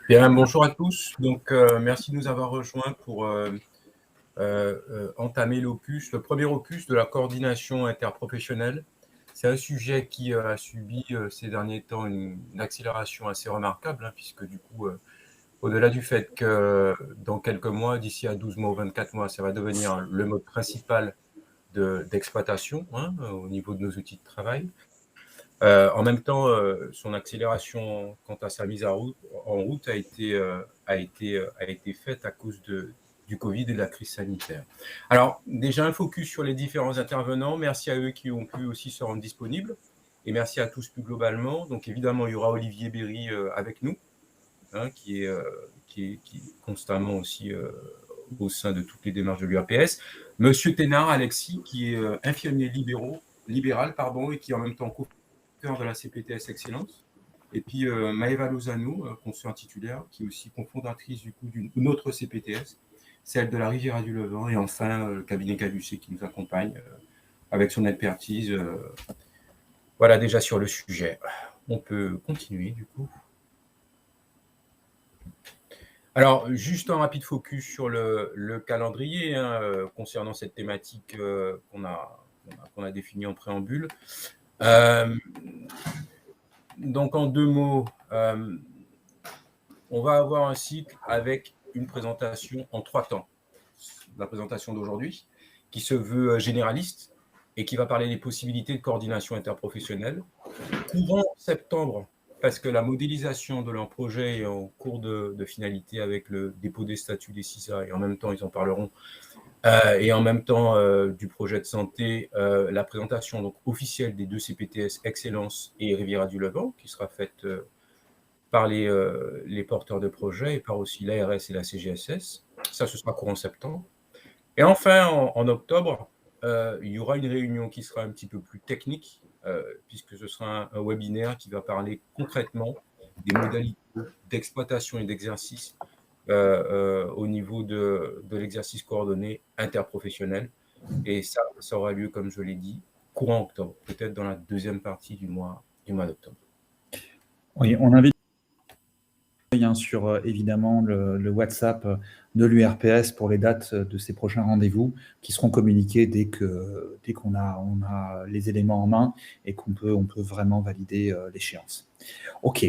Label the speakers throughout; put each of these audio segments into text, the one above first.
Speaker 1: Bien, bonjour à tous. Donc, merci de nous avoir rejoints pour entamer le premier opus de la coordination interprofessionnelle. C'est un sujet qui a subi ces derniers temps une accélération assez remarquable, hein, puisque du coup, au-delà du fait que dans quelques mois, d'ici à 12 mois ou 24 mois, ça va devenir le mode principal d'exploitation, hein, au niveau de nos outils de travail. En même temps, son accélération quant à sa mise en route a été faite à cause du Covid et de la crise sanitaire. Alors, déjà un focus sur les différents intervenants. Merci à eux qui ont pu aussi se rendre disponibles. Et merci à tous plus globalement. Donc, évidemment, il y aura Olivier Berry avec nous, hein, qui est constamment aussi au sein de toutes les démarches de l'UAPS. Monsieur Thénard, Alexis, qui est infirmier libéral, et qui est en même temps de la CPTS Excellence. Et puis Maëva Lozano, consoeur titulaire, qui est aussi cofondatrice du coup d'une autre CPTS, celle de la Riviera du Levant. Et enfin, le cabinet Calucé qui nous accompagne avec son expertise. Voilà déjà sur le sujet. On peut continuer du coup. Alors, juste un rapide focus sur le calendrier, hein, concernant cette thématique qu'on a définie en préambule. Donc, en deux mots, on va avoir un cycle avec une présentation en 3 temps. La présentation d'aujourd'hui, qui se veut généraliste et qui va parler des possibilités de coordination interprofessionnelle. Courant septembre, parce que la modélisation de leur projet est en cours de finalité avec le dépôt des statuts des CISA, et en même temps, ils en parleront. Et en même temps du projet de santé, la présentation donc officielle des 2 CPTS Excellence et Riviera du Levant, qui sera faite par les porteurs de projet et par aussi l'ARS et la CGSS. Ça, ce sera courant septembre. Et enfin, en octobre, il y aura une réunion qui sera un petit peu plus technique, puisque ce sera un webinaire qui va parler concrètement des modalités d'exploitation et d'exercice au niveau de l'exercice coordonné interprofessionnel. Et ça aura lieu, comme je l'ai dit, courant octobre, peut-être dans la deuxième partie du mois d'octobre.
Speaker 2: Oui, on invite sur évidemment le WhatsApp de l'URPS pour les dates de ces prochains rendez-vous qui seront communiqués dès qu'on a les éléments en main et on peut vraiment valider l'échéance. OK.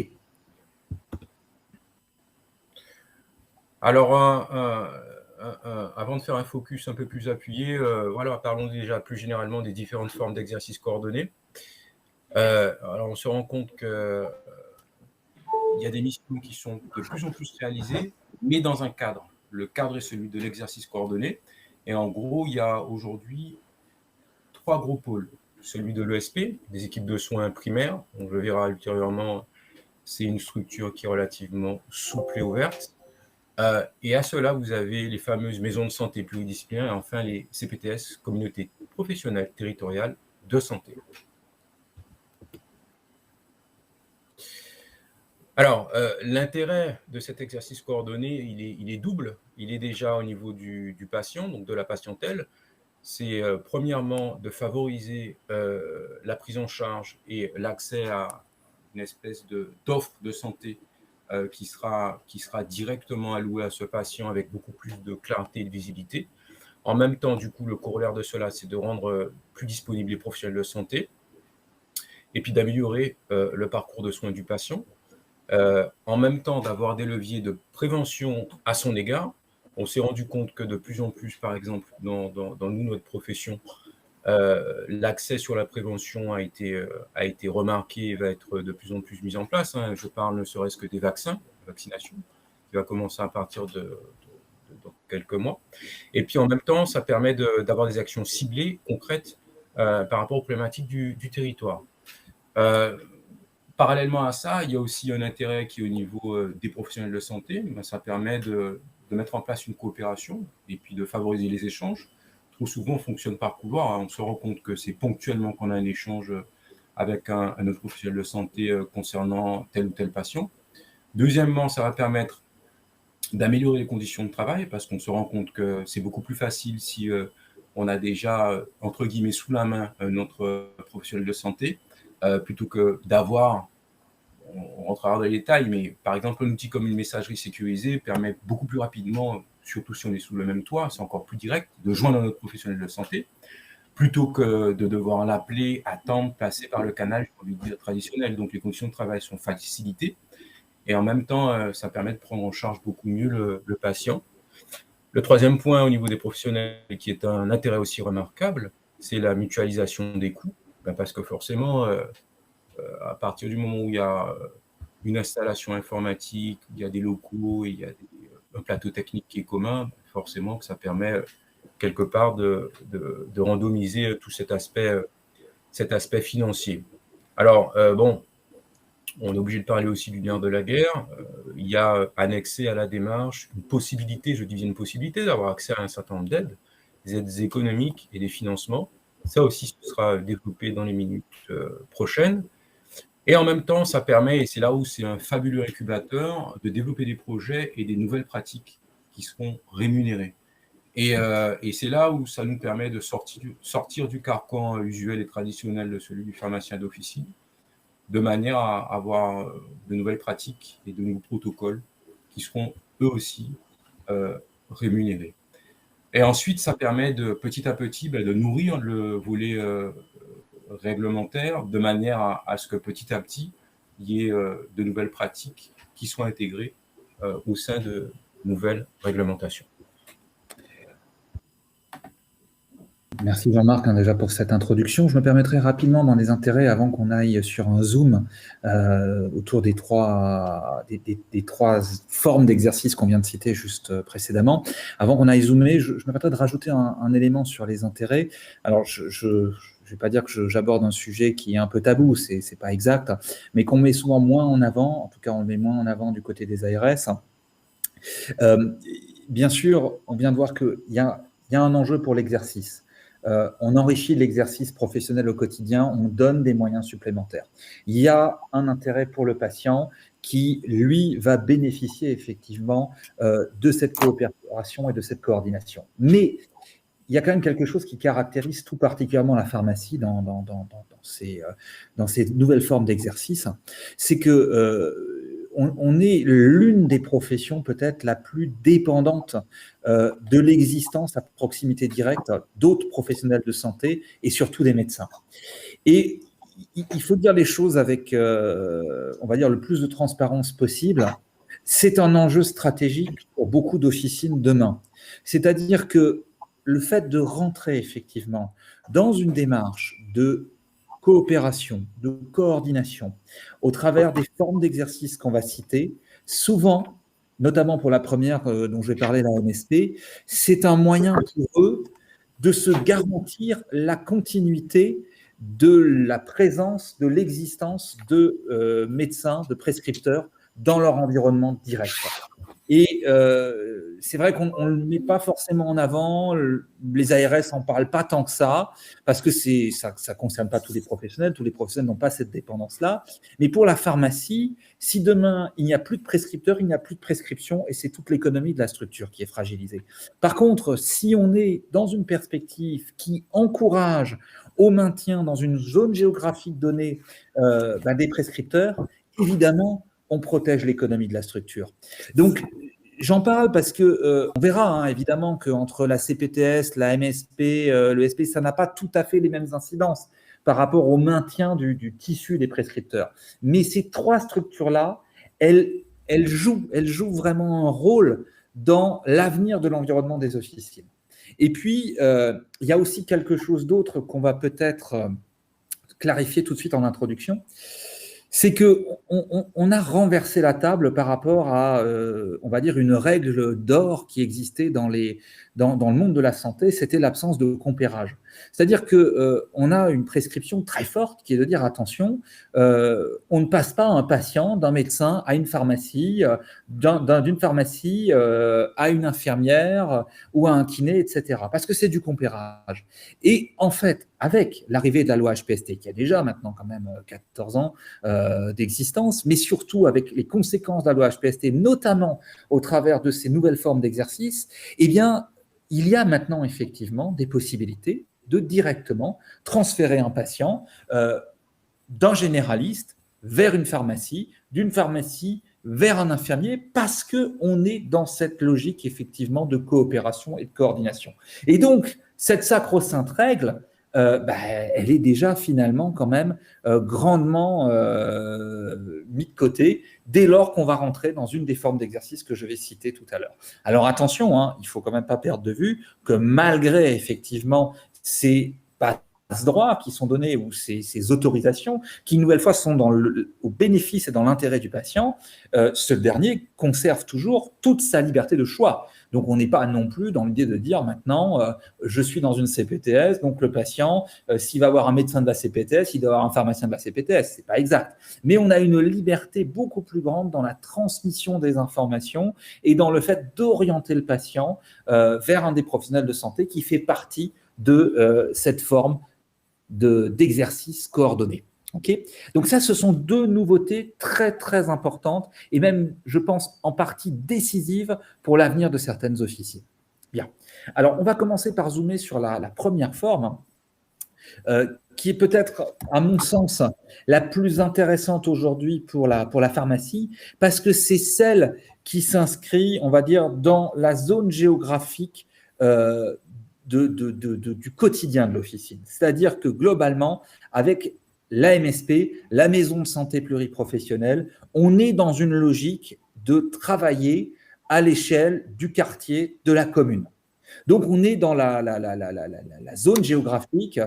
Speaker 1: Alors, avant de faire un focus un peu plus appuyé, voilà, parlons déjà plus généralement des différentes formes d'exercice coordonné. Alors, on se rend compte qu'il y a des missions qui sont de plus en plus réalisées, mais dans un cadre. Le cadre est celui de l'exercice coordonné. Et en gros, il y a aujourd'hui 3 gros pôles. Celui de l'ESP, des équipes de soins primaires. On le verra ultérieurement, c'est une structure qui est relativement souple et ouverte. Et à cela, vous avez les fameuses maisons de santé pluridisciplinaires et enfin les CPTS, communautés professionnelles territoriales de santé. Alors, l'intérêt de cet exercice coordonné, il est double. Il est déjà au niveau du patient, donc de la patientèle. C'est premièrement de favoriser la prise en charge et l'accès à une espèce d'offre de santé qui sera directement allouée à ce patient avec beaucoup plus de clarté et de visibilité. En même temps, du coup, le corollaire de cela, c'est de rendre plus disponibles les professionnels de santé et puis d'améliorer le parcours de soins du patient. En même temps, d'avoir des leviers de prévention à son égard. On s'est rendu compte que de plus en plus, par exemple, dans nous, notre profession, l'accès sur la prévention a été remarqué et va être de plus en plus mis en place. Hein. Je parle ne serait-ce que des vaccins, vaccination, qui va commencer à partir dans quelques mois. Et puis en même temps, ça permet d'avoir des actions ciblées, concrètes, par rapport aux problématiques du territoire. Parallèlement à ça, il y a aussi un intérêt qui est au niveau des professionnels de santé. Ça permet de mettre en place une coopération et puis de favoriser les échanges. Trop souvent, on fonctionne par couloir. On se rend compte que c'est ponctuellement qu'on a un échange avec un autre professionnel de santé concernant tel ou tel patient. Deuxièmement, ça va permettre d'améliorer les conditions de travail parce qu'on se rend compte que c'est beaucoup plus facile si on a déjà, entre guillemets, sous la main notre professionnel de santé, plutôt que d'avoir on rentrera dans les détails, mais par exemple, un outil comme une messagerie sécurisée permet beaucoup plus rapidement, surtout si on est sous le même toit, c'est encore plus direct, de joindre notre professionnel de santé, plutôt que de devoir l'appeler, attendre, passer par le canal, j'ai envie de dire, traditionnel. Donc les conditions de travail sont facilitées, et en même temps, ça permet de prendre en charge beaucoup mieux le patient. Le troisième point au niveau des professionnels, qui est un intérêt aussi remarquable, c'est la mutualisation des coûts, parce que forcément, à partir du moment où il y a une installation informatique, il y a des locaux, il y a un plateau technique qui est commun, forcément que ça permet quelque part de randomiser tout cet aspect financier. Alors, bon, on est obligé de parler aussi du nerf de la guerre. Il y a annexé à la démarche une possibilité, je dis bien une possibilité, d'avoir accès à un certain nombre d'aides, des aides économiques et des financements. Ça aussi, ce sera développé dans les minutes prochaines. Et en même temps, ça permet, et c'est là où c'est un fabuleux incubateur, de développer des projets et des nouvelles pratiques qui seront rémunérées. Et c'est là où ça nous permet de sortir du carcan usuel et traditionnel de celui du pharmacien d'officine, de manière à avoir de nouvelles pratiques et de nouveaux protocoles qui seront eux aussi rémunérés. Et ensuite, ça permet de petit à petit de nourrir le volet réglementaire de manière à ce que petit à petit, il y ait de nouvelles pratiques qui soient intégrées au sein de nouvelles réglementations.
Speaker 2: Merci Jean-Marc déjà pour cette introduction. Je me permettrai rapidement dans les intérêts, avant qu'on aille sur un zoom autour des trois formes d'exercice qu'on vient de citer juste précédemment. Avant qu'on aille zoomer, je me permettrai de rajouter un élément sur les intérêts. Alors, je ne vais pas dire que j'aborde un sujet qui est un peu tabou, c'est pas exact, mais qu'on met souvent moins en avant, en tout cas on le met moins en avant du côté des ARS. Bien sûr, on vient de voir qu'il y a un enjeu pour l'exercice. On enrichit l'exercice professionnel au quotidien, on donne des moyens supplémentaires. Il y a un intérêt pour le patient qui, lui, va bénéficier effectivement de cette coopération et de cette coordination. Mais il y a quand même quelque chose qui caractérise tout particulièrement la pharmacie dans ces nouvelles formes d'exercice, c'est que on est l'une des professions peut-être la plus dépendante de l'existence à proximité directe d'autres professionnels de santé et surtout des médecins. Et il faut dire les choses avec, on va dire, le plus de transparence possible. C'est un enjeu stratégique pour beaucoup d'officines demain. C'est-à-dire que le fait de rentrer effectivement dans une démarche de coopération, de coordination, au travers des formes d'exercice qu'on va citer, souvent, notamment pour la première dont je vais parler, la MSP, c'est un moyen pour eux de se garantir la continuité de la présence, de l'existence de médecins, de prescripteurs dans leur environnement direct. Et c'est vrai qu'on ne le met pas forcément en avant, les ARS n'en parlent pas tant que ça, parce que ça ne concerne pas tous les professionnels n'ont pas cette dépendance-là. Mais pour la pharmacie, si demain, il n'y a plus de prescripteurs, il n'y a plus de prescription, et c'est toute l'économie de la structure qui est fragilisée. Par contre, si on est dans une perspective qui encourage au maintien dans une zone géographique donnée des prescripteurs, évidemment, on protège l'économie de la structure. Donc, j'en parle parce que on verra évidemment qu'entre la CPTS, la MSP, le SP, ça n'a pas tout à fait les mêmes incidences par rapport au maintien du tissu des prescripteurs. Mais ces trois structures-là, elles jouent vraiment un rôle dans l'avenir de l'environnement des officines. Et puis, il y a aussi quelque chose d'autre qu'on va peut-être clarifier tout de suite en introduction. C'est qu'on a renversé la table par rapport à, on va dire, une règle d'or qui existait dans le monde de la santé, c'était l'absence de compérage. C'est-à-dire qu'on a une prescription très forte qui est de dire, attention, on ne passe pas un patient d'un médecin à une pharmacie, d'une pharmacie à une infirmière ou à un kiné, etc. Parce que c'est du compérage. Et en fait, avec l'arrivée de la loi HPST, qui a déjà maintenant quand même 14 ans d'existence, mais surtout avec les conséquences de la loi HPST, notamment au travers de ces nouvelles formes d'exercice, eh bien, il y a maintenant effectivement des possibilités de directement transférer un patient d'un généraliste vers une pharmacie, d'une pharmacie vers un infirmier, parce qu'on est dans cette logique effectivement de coopération et de coordination. Et donc, cette sacro-sainte règle, elle est déjà finalement quand même grandement mise de côté dès lors qu'on va rentrer dans une des formes d'exercice que je vais citer tout à l'heure. Alors attention, il ne faut quand même pas perdre de vue que malgré effectivement ces droits qui sont donnés ou ces autorisations qui, une nouvelle fois, sont au bénéfice et dans l'intérêt du patient, ce dernier conserve toujours toute sa liberté de choix. Donc, on n'est pas non plus dans l'idée de dire maintenant, je suis dans une CPTS, donc le patient, s'il va avoir un médecin de la CPTS, il doit avoir un pharmacien de la CPTS. Ce n'est pas exact. Mais on a une liberté beaucoup plus grande dans la transmission des informations et dans le fait d'orienter le patient vers un des professionnels de santé qui fait partie de cette forme d'exercice coordonné. Okay, donc ça, ce sont deux nouveautés très, très importantes et même, je pense, en partie décisives pour l'avenir de certaines officines. Bien. Alors, on va commencer par zoomer sur la première forme, qui est peut-être, à mon sens, la plus intéressante aujourd'hui pour la pharmacie, parce que c'est celle qui s'inscrit, on va dire, dans la zone géographique du quotidien de l'officine. C'est-à-dire que globalement, avec l'AMSP, la maison de santé pluriprofessionnelle, on est dans une logique de travailler à l'échelle du quartier, de la commune. Donc, on est dans la zone géographique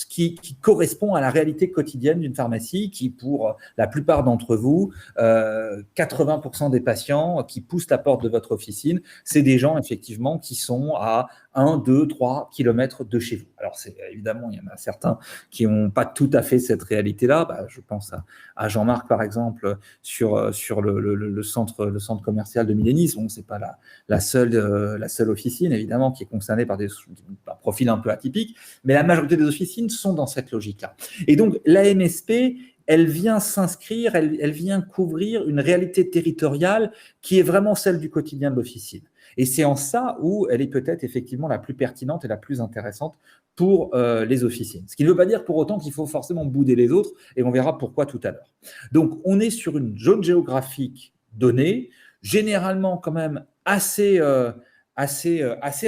Speaker 2: qui correspond à la réalité quotidienne d'une pharmacie qui, pour la plupart d'entre vous, 80% des patients qui poussent la porte de votre officine, c'est des gens, effectivement, qui sont à 1, 2, 3 kilomètres de chez vous. Alors, évidemment, il y en a certains qui n'ont pas tout à fait cette réalité-là. Je pense à Jean-Marc, par exemple, sur le centre commercial de Milénis. Bon, ce n'est pas la seule officine, évidemment, qui est concernée par un profil un peu atypique, mais la majorité des officines sont dans cette logique-là. Et donc, l'AMSP, elle vient s'inscrire, elle vient couvrir une réalité territoriale qui est vraiment celle du quotidien de l'officine. Et c'est en ça où elle est peut-être effectivement la plus pertinente et la plus intéressante pour les officines. Ce qui ne veut pas dire pour autant qu'il faut forcément bouder les autres, et on verra pourquoi tout à l'heure. Donc, on est sur une zone géographique donnée, généralement quand même assez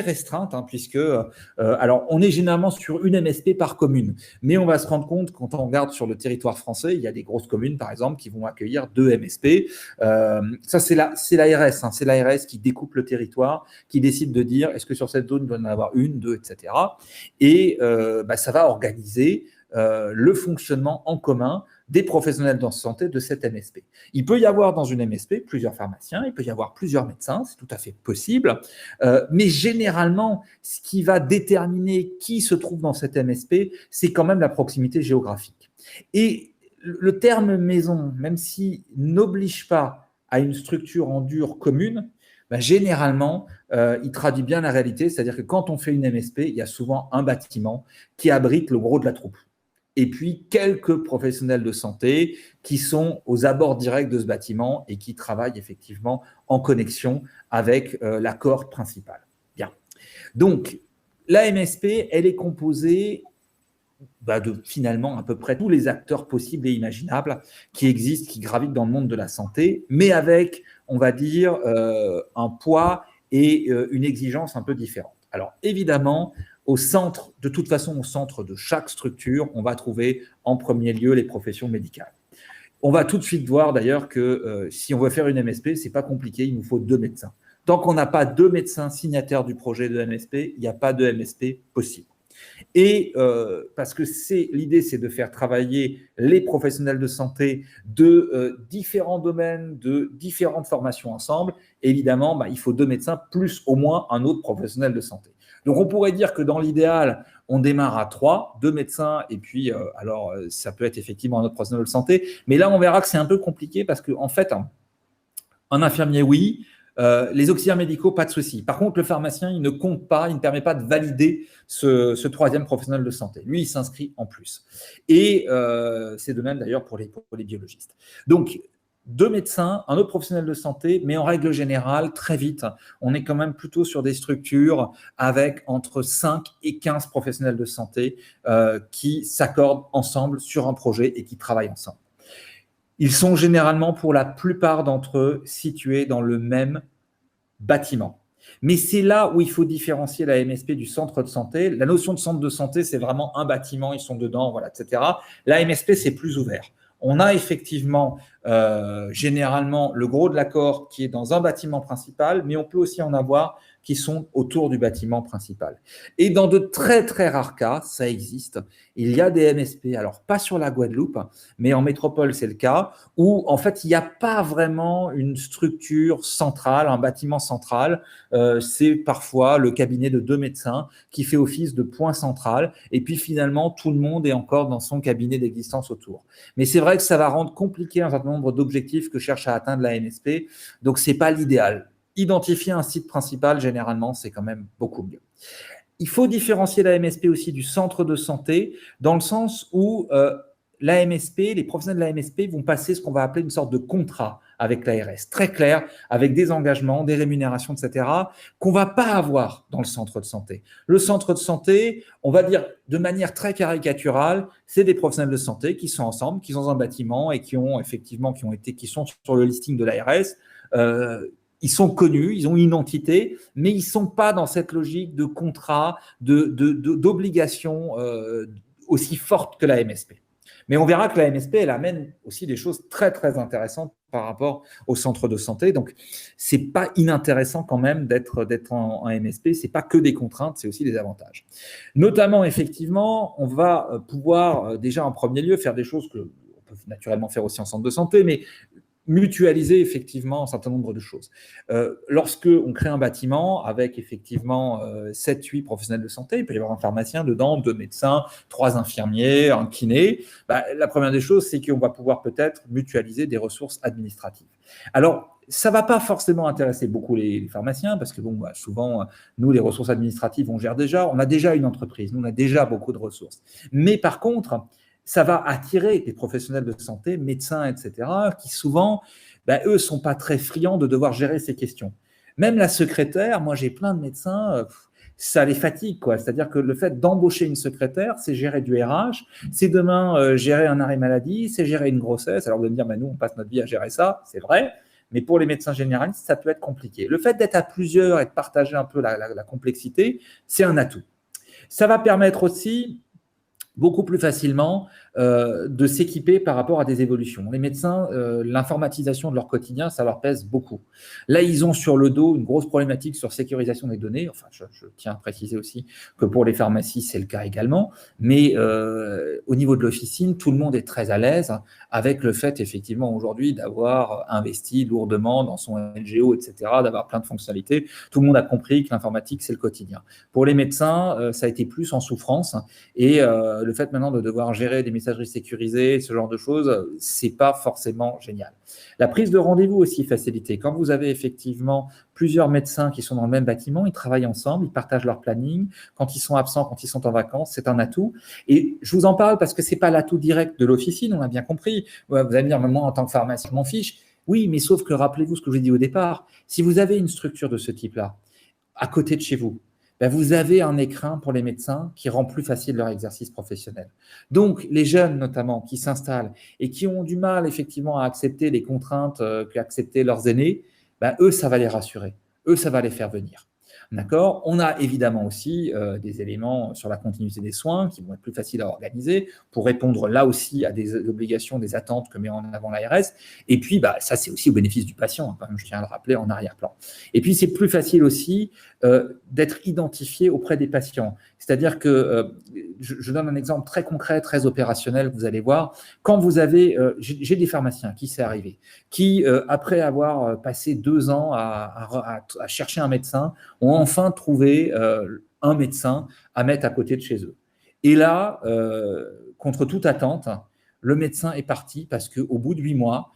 Speaker 2: restreinte, puisque alors on est généralement sur une MSP par commune, mais on va se rendre compte quand on regarde sur le territoire français, il y a des grosses communes par exemple qui vont accueillir 2 MSP. Ça c'est l'ARS, c'est l'ARS qui découpe le territoire, qui décide de dire est-ce que sur cette zone il doit y en avoir 1, 2, etc. Et ça va organiser le fonctionnement en commun des professionnels de santé de cette MSP. Il peut y avoir dans une MSP plusieurs pharmaciens, il peut y avoir plusieurs médecins, c'est tout à fait possible, mais généralement, ce qui va déterminer qui se trouve dans cette MSP, c'est quand même la proximité géographique. Et le terme maison, même s'il n'oblige pas à une structure en dur commune, généralement, il traduit bien la réalité, c'est-à-dire que quand on fait une MSP, il y a souvent un bâtiment qui abrite le gros de la troupe. Et puis quelques professionnels de santé qui sont aux abords directs de ce bâtiment et qui travaillent effectivement en connexion avec l'accord principal. Bien. Donc, la MSP, elle est composée de finalement à peu près tous les acteurs possibles et imaginables qui existent, qui gravitent dans le monde de la santé, mais avec, on va dire, un poids et une exigence un peu différente. Alors, évidemment, au centre de chaque structure, on va trouver en premier lieu les professions médicales. On va tout de suite voir d'ailleurs que si on veut faire une MSP, ce n'est pas compliqué, il nous faut 2 médecins. Tant qu'on n'a pas 2 médecins signataires du projet de MSP, il n'y a pas de MSP possible. Et parce que l'idée, c'est de faire travailler les professionnels de santé de différents domaines, de différentes formations ensemble. Évidemment, il faut 2 médecins plus au moins un autre professionnel de santé. Donc, on pourrait dire que dans l'idéal, on démarre à 3, 2 médecins, et puis, alors, ça peut être effectivement un autre professionnel de santé. Mais là, on verra que c'est un peu compliqué parce qu'en fait, un infirmier, oui. Les auxiliaires médicaux, pas de souci. Par contre, le pharmacien, il ne compte pas, il ne permet pas de valider ce 3e professionnel de santé. Lui, il s'inscrit en plus. Et c'est de même d'ailleurs pour les biologistes. Donc, 2 médecins, un autre professionnel de santé, mais en règle générale, très vite, on est quand même plutôt sur des structures avec entre 5 et 15 professionnels de santé qui s'accordent ensemble sur un projet et qui travaillent ensemble. Ils sont généralement, pour la plupart d'entre eux, situés dans le même bâtiment. Mais c'est là où il faut différencier la MSP du centre de santé. La notion de centre de santé, c'est vraiment un bâtiment, ils sont dedans, voilà, etc. La MSP, c'est plus ouvert. On a effectivement généralement le gros de l'accord qui est dans un bâtiment principal, mais on peut aussi en avoir qui sont autour du bâtiment principal. Et dans de très très rares cas, ça existe, il y a des MSP, alors pas sur la Guadeloupe, mais en métropole c'est le cas, où en fait il n'y a pas vraiment une structure centrale, un bâtiment central, c'est parfois le cabinet de 2 médecins qui fait office de point central, et puis finalement tout le monde est encore dans son cabinet d'existence autour. Mais c'est vrai que ça va rendre compliqué un certain nombre d'objectifs que cherche à atteindre la MSP, donc c'est pas l'idéal. Identifier un site principal, généralement, c'est quand même beaucoup mieux. Il faut différencier la MSP aussi du centre de santé, dans le sens où la MSP, les professionnels de la MSP vont passer ce qu'on va appeler une sorte de contrat avec l'ARS, très clair, avec des engagements, des rémunérations, etc., qu'on ne va pas avoir dans le centre de santé. Le centre de santé, on va dire de manière très caricaturale, c'est des professionnels de santé qui sont ensemble, qui sont dans un bâtiment et qui sont sur le listing de l'ARS. Ils sont connus, ils ont une identité, mais ils ne sont pas dans cette logique de contrat, d'obligation aussi forte que la MSP. Mais on verra que la MSP, elle amène aussi des choses très, très intéressantes par rapport au centre de santé. Donc, ce n'est pas inintéressant quand même d'être en MSP. Ce n'est pas que des contraintes, c'est aussi des avantages. Notamment, effectivement, on va pouvoir déjà en premier lieu faire des choses qu'on peut naturellement faire aussi en centre de santé, mais mutualiser effectivement un certain nombre de choses. Lorsque on crée un bâtiment avec effectivement 7-8 professionnels de santé, il peut y avoir un pharmacien dedans, 2 médecins, 3 infirmiers, un kiné. La première des choses, c'est qu'on va pouvoir peut-être mutualiser des ressources administratives. Alors, ça ne va pas forcément intéresser beaucoup les pharmaciens parce que souvent, nous, les ressources administratives, on gère déjà. On a déjà une entreprise, nous, on a déjà beaucoup de ressources. Mais par contre, ça va attirer des professionnels de santé, médecins, etc., qui souvent, eux, ne sont pas très friands de devoir gérer ces questions. Même la secrétaire, moi j'ai plein de médecins, ça les fatigue, quoi. C'est-à-dire que le fait d'embaucher une secrétaire, c'est gérer du RH, c'est demain gérer un arrêt maladie, c'est gérer une grossesse. Alors vous allez me dire, nous, on passe notre vie à gérer ça, c'est vrai, mais pour les médecins généralistes, ça peut être compliqué. Le fait d'être à plusieurs et de partager un peu la complexité, c'est un atout. Ça va permettre aussi beaucoup plus facilement de s'équiper par rapport à des évolutions. Les médecins, l'informatisation de leur quotidien, ça leur pèse beaucoup. Là, ils ont sur le dos une grosse problématique sur sécurisation des données. Enfin, je tiens à préciser aussi que pour les pharmacies, c'est le cas également. Mais au niveau de l'officine, tout le monde est très à l'aise avec le fait, effectivement, aujourd'hui, d'avoir investi lourdement dans son NGO, etc., d'avoir plein de fonctionnalités. Tout le monde a compris que l'informatique, c'est le quotidien. Pour les médecins, ça a été plus en souffrance. Et le fait maintenant de devoir gérer des messageries sécurisées, ce genre de choses, c'est pas forcément génial. La prise de rendez-vous aussi facilitée. Quand vous avez effectivement plusieurs médecins qui sont dans le même bâtiment, ils travaillent ensemble, ils partagent leur planning. Quand ils sont absents, quand ils sont en vacances, c'est un atout. Et je vous en parle parce que c'est pas l'atout direct de l'officine, on a bien compris. Vous allez me dire, moi, en tant que pharmacien, je m'en fiche. Oui, mais sauf que rappelez-vous ce que je vous ai dit au départ. Si vous avez une structure de ce type-là, à côté de chez vous, vous avez un écrin pour les médecins qui rend plus facile leur exercice professionnel. Donc, les jeunes notamment qui s'installent et qui ont du mal effectivement à accepter les contraintes qu'acceptaient leurs aînés, eux, ça va les rassurer. Eux, ça va les faire venir. D'accord ? On a évidemment aussi des éléments sur la continuité des soins qui vont être plus faciles à organiser pour répondre là aussi à des obligations, des attentes que met en avant l'ARS. Et puis, ça, c'est aussi au bénéfice du patient, quand même, je tiens à le rappeler en arrière-plan. Et puis, c'est plus facile aussi d'être identifié auprès des patients. C'est-à-dire que, je donne un exemple très concret, très opérationnel, vous allez voir. Quand vous avez, j'ai des pharmaciens qui c'est arrivé, qui, après avoir passé 2 ans à chercher un médecin, ont enfin trouvé un médecin à mettre à côté de chez eux. Et là, contre toute attente, le médecin est parti parce qu'au bout de 8 mois,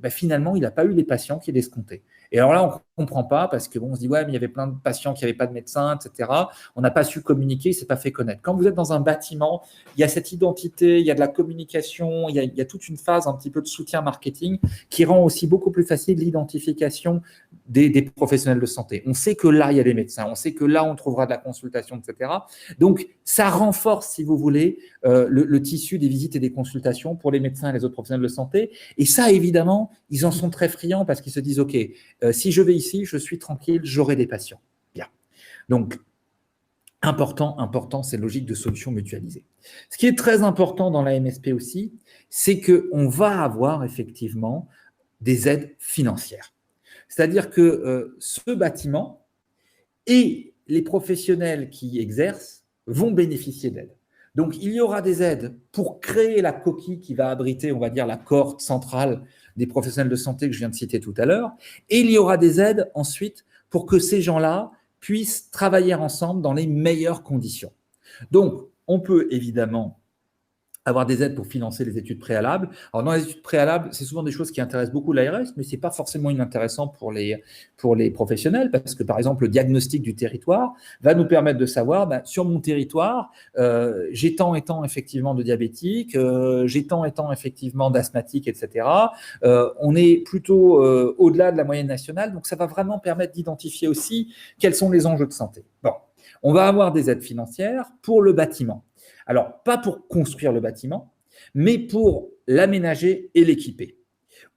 Speaker 2: finalement, il n'a pas eu les patients qu'il escomptait. Et alors là, on ne comprend pas parce que on se dit, ouais, mais il y avait plein de patients qui n'avaient pas de médecin, etc. On n'a pas su communiquer, il ne s'est pas fait connaître. Quand vous êtes dans un bâtiment, il y a cette identité, il y a de la communication, il y a toute une phase un petit peu de soutien marketing qui rend aussi beaucoup plus facile l'identification des professionnels de santé. On sait que là, il y a des médecins, on sait que là, on trouvera de la consultation, etc. Donc, ça renforce, si vous voulez, le tissu des visites et des consultations pour les médecins et les autres professionnels de santé. Et ça, évidemment, ils en sont très friands parce qu'ils se disent, OK, si je vais ici, je suis tranquille, j'aurai des patients. Bien. Donc, important, c'est logique de solution mutualisée. Ce qui est très important dans la MSP aussi, c'est qu'on va avoir effectivement des aides financières. C'est-à-dire que ce bâtiment et les professionnels qui y exercent vont bénéficier d'aides. Donc, il y aura des aides pour créer la coquille qui va abriter, on va dire, la cohorte centrale des professionnels de santé que je viens de citer tout à l'heure. Et il y aura des aides ensuite pour que ces gens-là puissent travailler ensemble dans les meilleures conditions. Donc, on peut évidemment avoir des aides pour financer les études préalables. Alors, dans les études préalables, c'est souvent des choses qui intéressent beaucoup l'ARS, mais ce n'est pas forcément inintéressant pour les professionnels, parce que, par exemple, le diagnostic du territoire va nous permettre de savoir, sur mon territoire, j'ai tant et tant, effectivement, de diabétiques, j'ai tant et tant, effectivement, d'asthmatiques, etc. On est plutôt au-delà de la moyenne nationale, donc ça va vraiment permettre d'identifier aussi quels sont les enjeux de santé. Bon, on va avoir des aides financières pour le bâtiment. Alors, pas pour construire le bâtiment, mais pour l'aménager et l'équiper.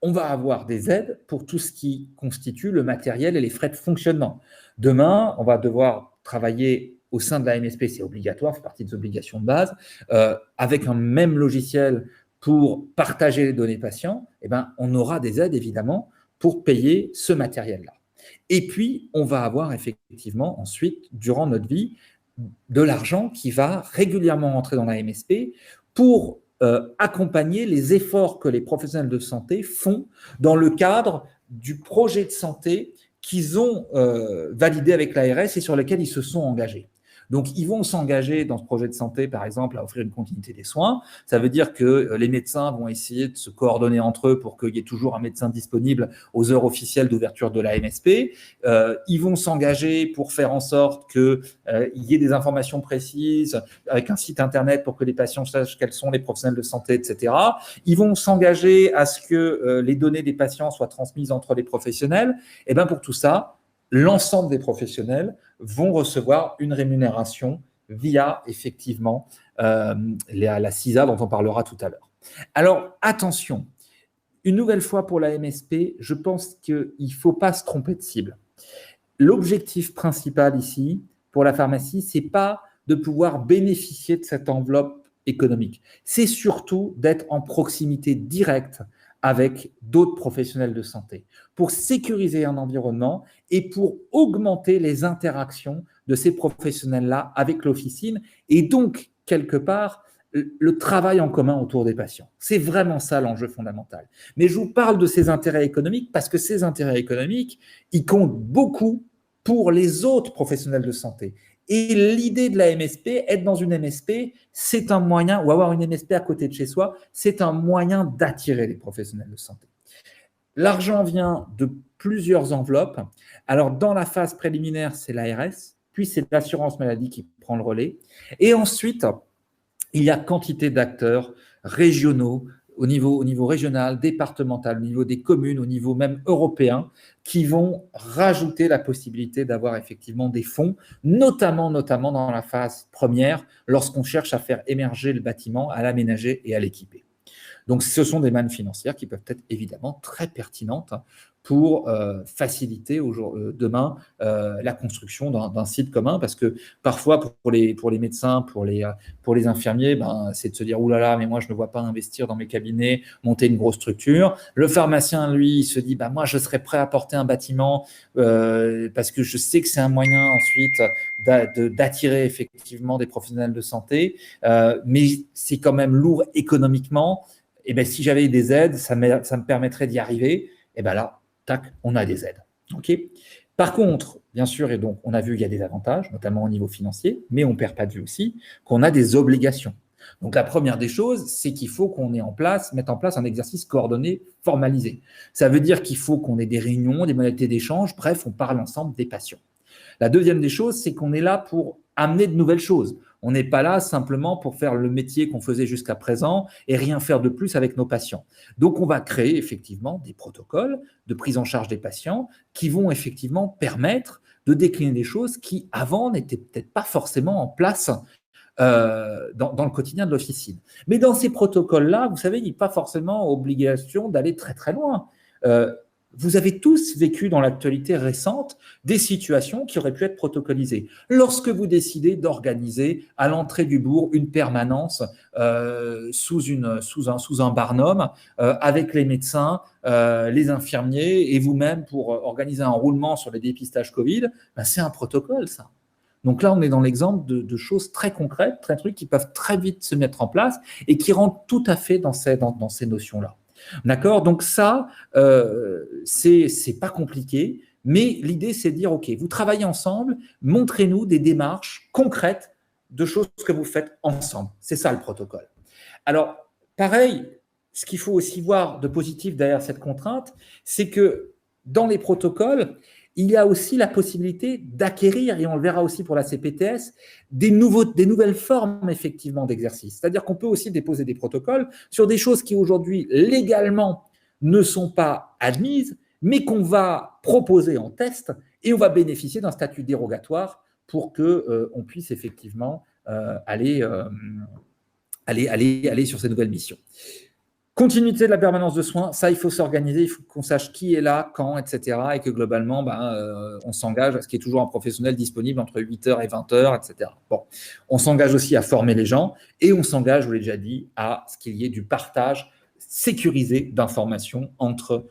Speaker 2: On va avoir des aides pour tout ce qui constitue le matériel et les frais de fonctionnement. Demain, on va devoir travailler au sein de la MSP, c'est obligatoire, c'est partie des obligations de base, avec un même logiciel pour partager les données patients, on aura des aides évidemment pour payer ce matériel-là. Et puis, on va avoir effectivement ensuite, durant notre vie, de l'argent qui va régulièrement rentrer dans la MSP pour accompagner les efforts que les professionnels de santé font dans le cadre du projet de santé qu'ils ont validé avec l'ARS et sur lequel ils se sont engagés. Donc, ils vont s'engager dans ce projet de santé, par exemple, à offrir une continuité des soins. Ça veut dire que les médecins vont essayer de se coordonner entre eux pour qu'il y ait toujours un médecin disponible aux heures officielles d'ouverture de la MSP. Ils vont s'engager pour faire en sorte qu'il y ait des informations précises avec un site internet pour que les patients sachent quels sont les professionnels de santé, etc. Ils vont s'engager à ce que les données des patients soient transmises entre les professionnels. Et bien, pour tout ça, l'ensemble des professionnels vont recevoir une rémunération via, effectivement, la CISA dont on parlera tout à l'heure. Alors, attention, une nouvelle fois pour la MSP, je pense qu'il ne faut pas se tromper de cible. L'objectif principal ici, pour la pharmacie, ce n'est pas de pouvoir bénéficier de cette enveloppe économique. C'est surtout d'être en proximité directe avec d'autres professionnels de santé, pour sécuriser un environnement et pour augmenter les interactions de ces professionnels-là avec l'officine et donc, quelque part, le travail en commun autour des patients. C'est vraiment ça l'enjeu fondamental. Mais je vous parle de ces intérêts économiques parce que ces intérêts économiques, ils comptent beaucoup pour les autres professionnels de santé. Et l'idée de la MSP, être dans une MSP, c'est un moyen, ou avoir une MSP à côté de chez soi, c'est un moyen d'attirer les professionnels de santé. L'argent vient de plusieurs enveloppes. Alors, dans la phase préliminaire, c'est l'ARS, puis c'est l'assurance maladie qui prend le relais. Et ensuite, il y a quantité d'acteurs régionaux, au niveau régional, départemental, au niveau des communes, au niveau même européen, qui vont rajouter la possibilité d'avoir effectivement des fonds, notamment dans la phase première, lorsqu'on cherche à faire émerger le bâtiment, à l'aménager et à l'équiper. Donc, ce sont des mannes financières qui peuvent être évidemment très pertinentes pour faciliter demain la construction d'un site commun, parce que parfois pour les médecins, pour les infirmiers, c'est de se dire oulala, mais moi je ne vois pas investir dans mes cabinets, monter une grosse structure. Le pharmacien, lui, il se dit moi je serais prêt à porter un bâtiment parce que je sais que c'est un moyen ensuite d'attirer effectivement des professionnels de santé, mais c'est quand même lourd économiquement. Et bien, si j'avais des aides, ça me permettrait d'y arriver. Et bien là, tac, on a des aides. Okay. Par contre, bien sûr, et donc on a vu qu'il y a des avantages, notamment au niveau financier, mais on ne perd pas de vue aussi qu'on a des obligations. Donc la première des choses, c'est qu'il faut qu'on mette en place un exercice coordonné, formalisé. Ça veut dire qu'il faut qu'on ait des réunions, des modalités d'échange, bref, on parle ensemble des patients. La deuxième des choses, c'est qu'on est là pour amener de nouvelles choses. On n'est pas là simplement pour faire le métier qu'on faisait jusqu'à présent et rien faire de plus avec nos patients. Donc, on va créer effectivement des protocoles de prise en charge des patients qui vont effectivement permettre de décliner des choses qui, avant, n'étaient peut-être pas forcément en place dans le quotidien de l'officine. Mais dans ces protocoles-là, vous savez, il n'y a pas forcément obligation d'aller très très loin. Vous avez tous vécu dans l'actualité récente des situations qui auraient pu être protocolisées. Lorsque vous décidez d'organiser à l'entrée du bourg une permanence sous un barnum avec les médecins, les infirmiers et vous-même pour organiser un roulement sur les dépistages Covid, ben c'est un protocole ça. Donc là, on est dans l'exemple de choses très concrètes, très trucs qui peuvent très vite se mettre en place et qui rentrent tout à fait dans ces notions-là. D'accord? Donc ça, c'est pas compliqué, mais l'idée, c'est de dire, OK, vous travaillez ensemble, montrez-nous des démarches concrètes de choses que vous faites ensemble. C'est ça le protocole. Alors, pareil, ce qu'il faut aussi voir de positif derrière cette contrainte, c'est que dans les protocoles, il y a aussi la possibilité d'acquérir, et on le verra aussi pour la CPTS, des nouvelles formes effectivement d'exercice. C'est-à-dire qu'on peut aussi déposer des protocoles sur des choses qui aujourd'hui légalement ne sont pas admises, mais qu'on va proposer en test et on va bénéficier d'un statut dérogatoire pour qu'on puisse effectivement aller sur ces nouvelles missions. Continuité de la permanence de soins, ça, il faut s'organiser, il faut qu'on sache qui est là, quand, etc. Et que globalement, on s'engage à ce qui est toujours un professionnel disponible entre 8h et 20h, etc. Bon, on s'engage aussi à former les gens et on s'engage, je vous l'ai déjà dit, à ce qu'il y ait du partage sécurisé d'informations entre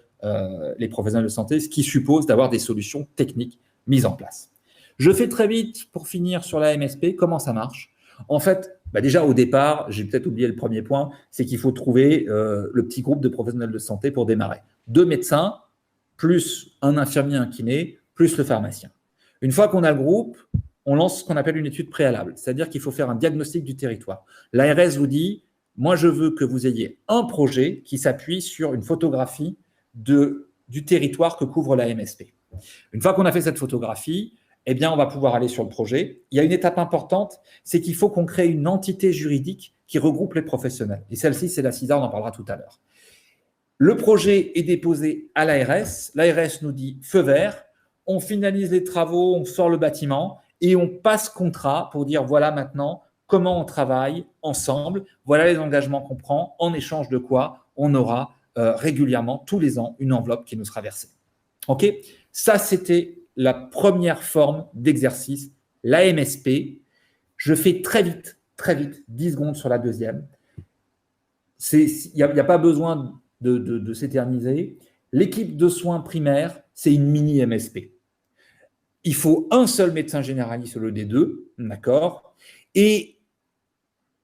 Speaker 2: les professionnels de santé, ce qui suppose d'avoir des solutions techniques mises en place. Je fais très vite, pour finir, sur la MSP, comment ça marche. En fait, déjà au départ, j'ai peut-être oublié le premier point, c'est qu'il faut trouver le petit groupe de professionnels de santé pour démarrer. 2 médecins, plus un infirmier, un kiné, plus le pharmacien. Une fois qu'on a le groupe, on lance ce qu'on appelle une étude préalable, c'est-à-dire qu'il faut faire un diagnostic du territoire. L'ARS vous dit, moi je veux que vous ayez un projet qui s'appuie sur une photographie du territoire que couvre la MSP. Une fois qu'on a fait cette photographie, eh bien, on va pouvoir aller sur le projet. Il y a une étape importante, c'est qu'il faut qu'on crée une entité juridique qui regroupe les professionnels. Et celle-ci, c'est la CISA, on en parlera tout à l'heure. Le projet est déposé à l'ARS. L'ARS nous dit feu vert. On finalise les travaux, on sort le bâtiment et on passe contrat pour dire voilà maintenant comment on travaille ensemble. Voilà les engagements qu'on prend, en échange de quoi on aura régulièrement, tous les ans, une enveloppe qui nous sera versée. OK ? Ça, c'était la première forme d'exercice, la MSP. Je fais très vite, 10 secondes sur la deuxième. Il n'y a pas besoin de s'éterniser. L'équipe de soins primaires, c'est une mini MSP. Il faut un seul médecin généraliste au lieu des 2, d'accord ? Et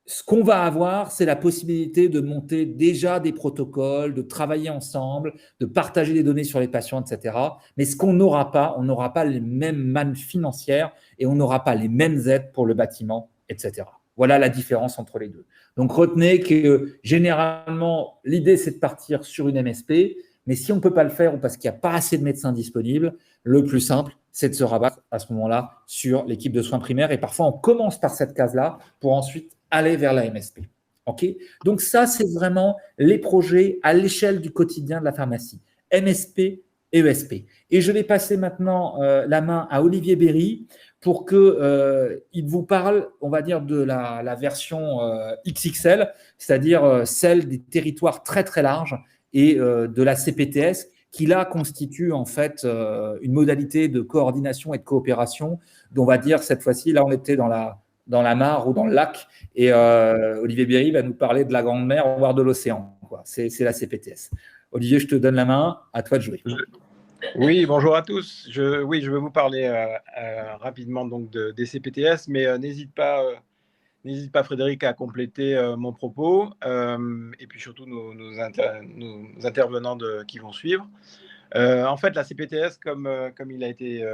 Speaker 2: ce qu'on va avoir, c'est la possibilité de monter déjà des protocoles, de travailler ensemble, de partager des données sur les patients, etc. Mais ce qu'on n'aura pas, on n'aura pas les mêmes mannes financières et on n'aura pas les mêmes aides pour le bâtiment, etc. Voilà la différence entre les deux. Donc, retenez que généralement, l'idée, c'est de partir sur une MSP, mais si on ne peut pas le faire ou parce qu'il n'y a pas assez de médecins disponibles, le plus simple, c'est de se rabattre à ce moment-là sur l'équipe de soins primaires. Et parfois, on commence par cette case-là pour ensuite aller vers la MSP. Okay ? Donc ça, c'est vraiment les projets à l'échelle du quotidien de la pharmacie. MSP et ESP. Et je vais passer maintenant la main à Olivier Berry pour qu'il vous parle, on va dire, de la version XXL, c'est-à-dire celle des territoires très très larges et de la CPTS, qui là constitue en fait une modalité de coordination et de coopération, dont on va dire cette fois-ci, là on était dans la mare ou dans le lac, et Olivier Berry va nous parler de la grande mer, voire de l'océan. C'est la CPTS. Olivier, je te donne la main, à toi de jouer.
Speaker 3: Oui, bonjour à tous. Je vais vous parler rapidement donc des CPTS, mais n'hésite pas Frédéric à compléter mon propos et puis surtout nos intervenants qui vont suivre. En fait, la CPTS, comme il a été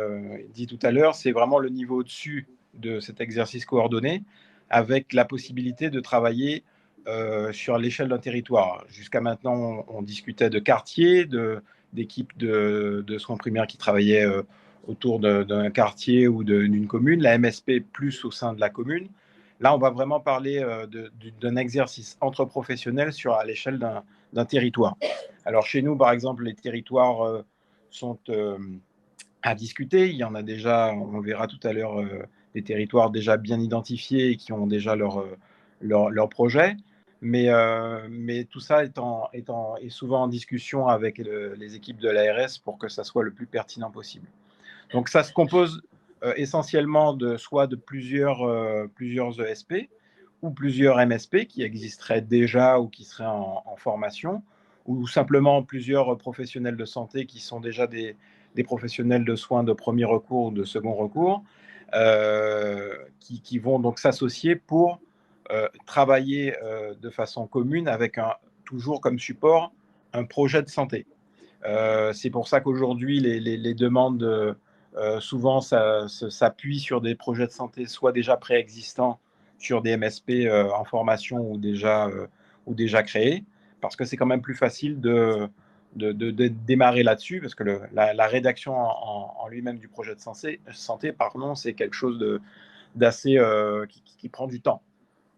Speaker 3: dit tout à l'heure, c'est vraiment le niveau au-dessus de cet exercice coordonné avec la possibilité de travailler sur l'échelle d'un territoire. Jusqu'à maintenant, on discutait de quartiers, d'équipes de soins primaires qui travaillaient autour d'un quartier ou d'une commune, la MSP plus au sein de la commune. Là, on va vraiment parler d'un exercice entre professionnels à l'échelle d'un territoire. Alors, chez nous, par exemple, les territoires sont à discuter. Il y en a déjà, on verra tout à l'heure, des territoires déjà bien identifiés et qui ont déjà leur projet. Mais tout ça est souvent en discussion avec les équipes de l'ARS pour que ça soit le plus pertinent possible. Donc, ça se compose essentiellement soit de plusieurs ESP ou plusieurs MSP qui existeraient déjà ou qui seraient en formation, ou simplement plusieurs professionnels de santé qui sont déjà des professionnels de soins de premier recours ou de second recours, qui vont donc s'associer pour travailler de façon commune avec toujours comme support un projet de santé. C'est pour ça qu'aujourd'hui, les demandes, souvent, s'appuient sur des projets de santé soit déjà préexistants sur des MSP en formation ou déjà créés, parce que c'est quand même plus facile de démarrer là-dessus, parce que la rédaction en lui-même du projet de santé, c'est quelque chose d'assez qui prend du temps.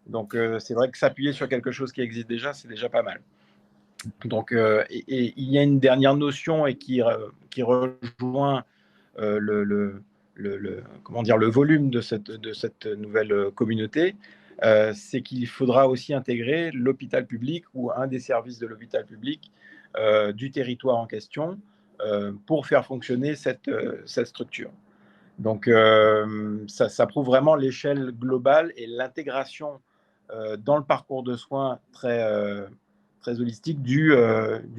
Speaker 3: Donc, c'est vrai que s'appuyer sur quelque chose qui existe déjà, c'est déjà pas mal. Donc, et il y a une dernière notion et qui rejoint le volume de cette nouvelle communauté, c'est qu'il faudra aussi intégrer l'hôpital public ou un des services de l'hôpital public du territoire en question pour faire fonctionner cette structure. Donc, ça prouve vraiment l'échelle globale et l'intégration dans le parcours de soins très holistique du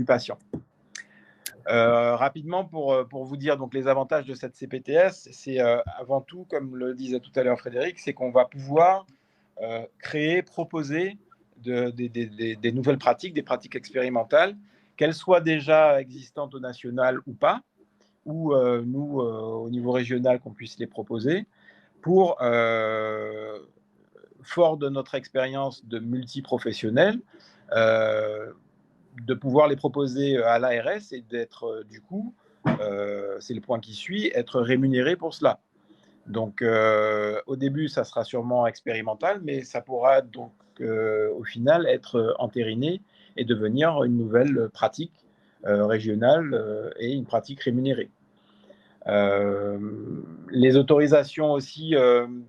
Speaker 3: patient. Rapidement, pour vous dire donc les avantages de cette CPTS, c'est avant tout, comme le disait tout à l'heure Frédéric, c'est qu'on va pouvoir créer, proposer des nouvelles pratiques, des pratiques expérimentales, qu'elles soient déjà existantes au national ou pas, ou nous, au niveau régional, qu'on puisse les proposer, pour, fort de notre expérience de multiprofessionnels, de pouvoir les proposer à l'ARS et d'être, du coup, c'est le point qui suit, être rémunéré pour cela. Donc, au début, ça sera sûrement expérimental, mais ça pourra donc, au final, être entériné et devenir une nouvelle pratique régionale et une pratique rémunérée. Les autorisations aussi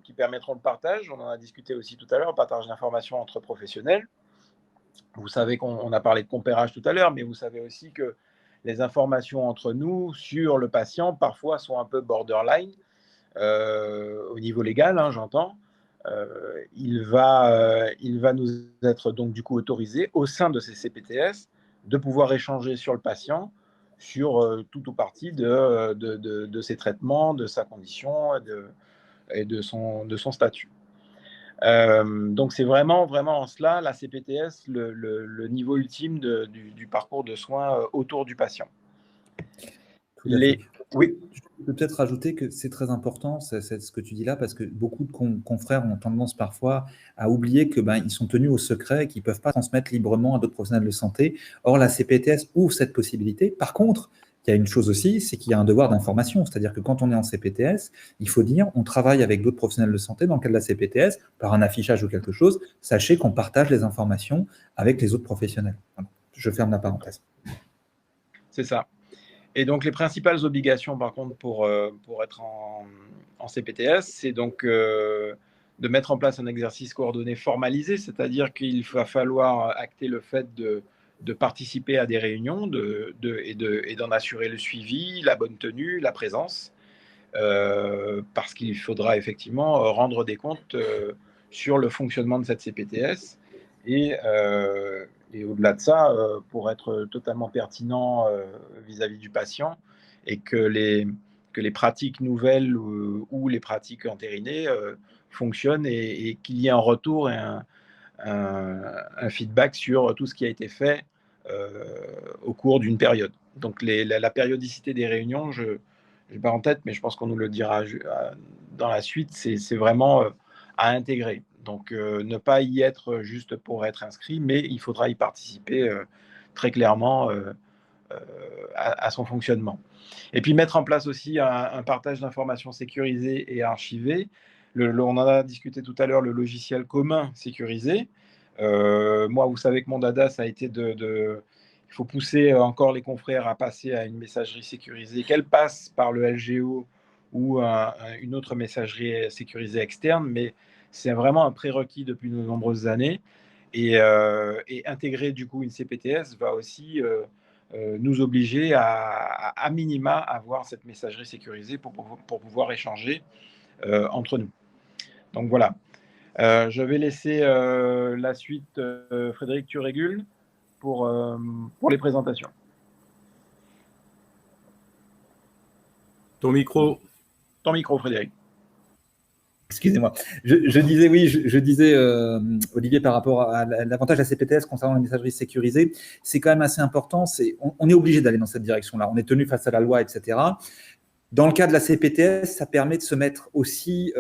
Speaker 3: qui permettront le partage, on en a discuté aussi tout à l'heure, le partage d'informations entre professionnels. Vous savez qu'on a parlé de compérage tout à l'heure, mais vous savez aussi que les informations entre nous sur le patient parfois sont un peu borderline au niveau légal, hein, j'entends. Il va nous être donc du coup autorisé au sein de ces CPTS de pouvoir échanger sur le patient, sur tout ou partie de ses traitements, de sa condition et de son statut. Donc c'est vraiment en cela la CPTS, le niveau ultime du parcours de soins autour du patient.
Speaker 2: Tout à fait.
Speaker 3: Oui.
Speaker 2: Je peux peut-être rajouter que c'est très important, c'est ce que tu dis là, parce que beaucoup de confrères ont tendance parfois à oublier que ils sont tenus au secret, qu'ils ne peuvent pas transmettre librement à d'autres professionnels de santé. Or, la CPTS ouvre cette possibilité. Par contre, il y a une chose aussi, c'est qu'il y a un devoir d'information. C'est-à-dire que quand on est en CPTS, il faut dire, on travaille avec d'autres professionnels de santé dans le cadre de la CPTS, par un affichage ou quelque chose. Sachez qu'on partage les informations avec les autres professionnels. Voilà. Je ferme la parenthèse.
Speaker 3: C'est ça. Et donc, les principales obligations, par contre, pour être en CPTS, c'est donc de mettre en place un exercice coordonné formalisé, c'est-à-dire qu'il va falloir acter le fait de participer à des réunions et d'en assurer le suivi, la bonne tenue, la présence, parce qu'il faudra effectivement rendre des comptes sur le fonctionnement de cette CPTS. Et au-delà de ça, pour être totalement pertinent vis-à-vis du patient et que les pratiques nouvelles ou les pratiques entérinées fonctionnent et qu'il y ait un retour et un feedback sur tout ce qui a été fait au cours d'une période. Donc la périodicité des réunions, je n'ai pas en tête, mais je pense qu'on nous le dira dans la suite, c'est vraiment à intégrer. Donc, ne pas y être juste pour être inscrit, mais il faudra y participer très clairement à son fonctionnement. Et puis, mettre en place aussi un partage d'informations sécurisées et archivées on en a discuté tout à l'heure, le logiciel commun sécurisé. Moi, vous savez que mon dada, ça a été il faut pousser encore les confrères à passer à une messagerie sécurisée, qu'elle passe par le LGO ou une autre messagerie sécurisée externe, mais c'est vraiment un prérequis depuis de nombreuses années. Et intégrer du coup une CPTS va aussi nous obliger à minima avoir cette messagerie sécurisée pour pouvoir échanger entre nous. Donc voilà. Je vais laisser la suite, Frédéric, tu régules pour les présentations.
Speaker 1: Ton micro.
Speaker 3: Ton micro, Frédéric.
Speaker 2: Excusez-moi. Je disais, oui, je disais, Olivier, par rapport à l'avantage de la CPTS concernant la messagerie sécurisée, c'est quand même assez important. On est obligé d'aller dans cette direction-là. On est tenu face à la loi, etc. Dans le cas de la CPTS, ça permet de se mettre aussi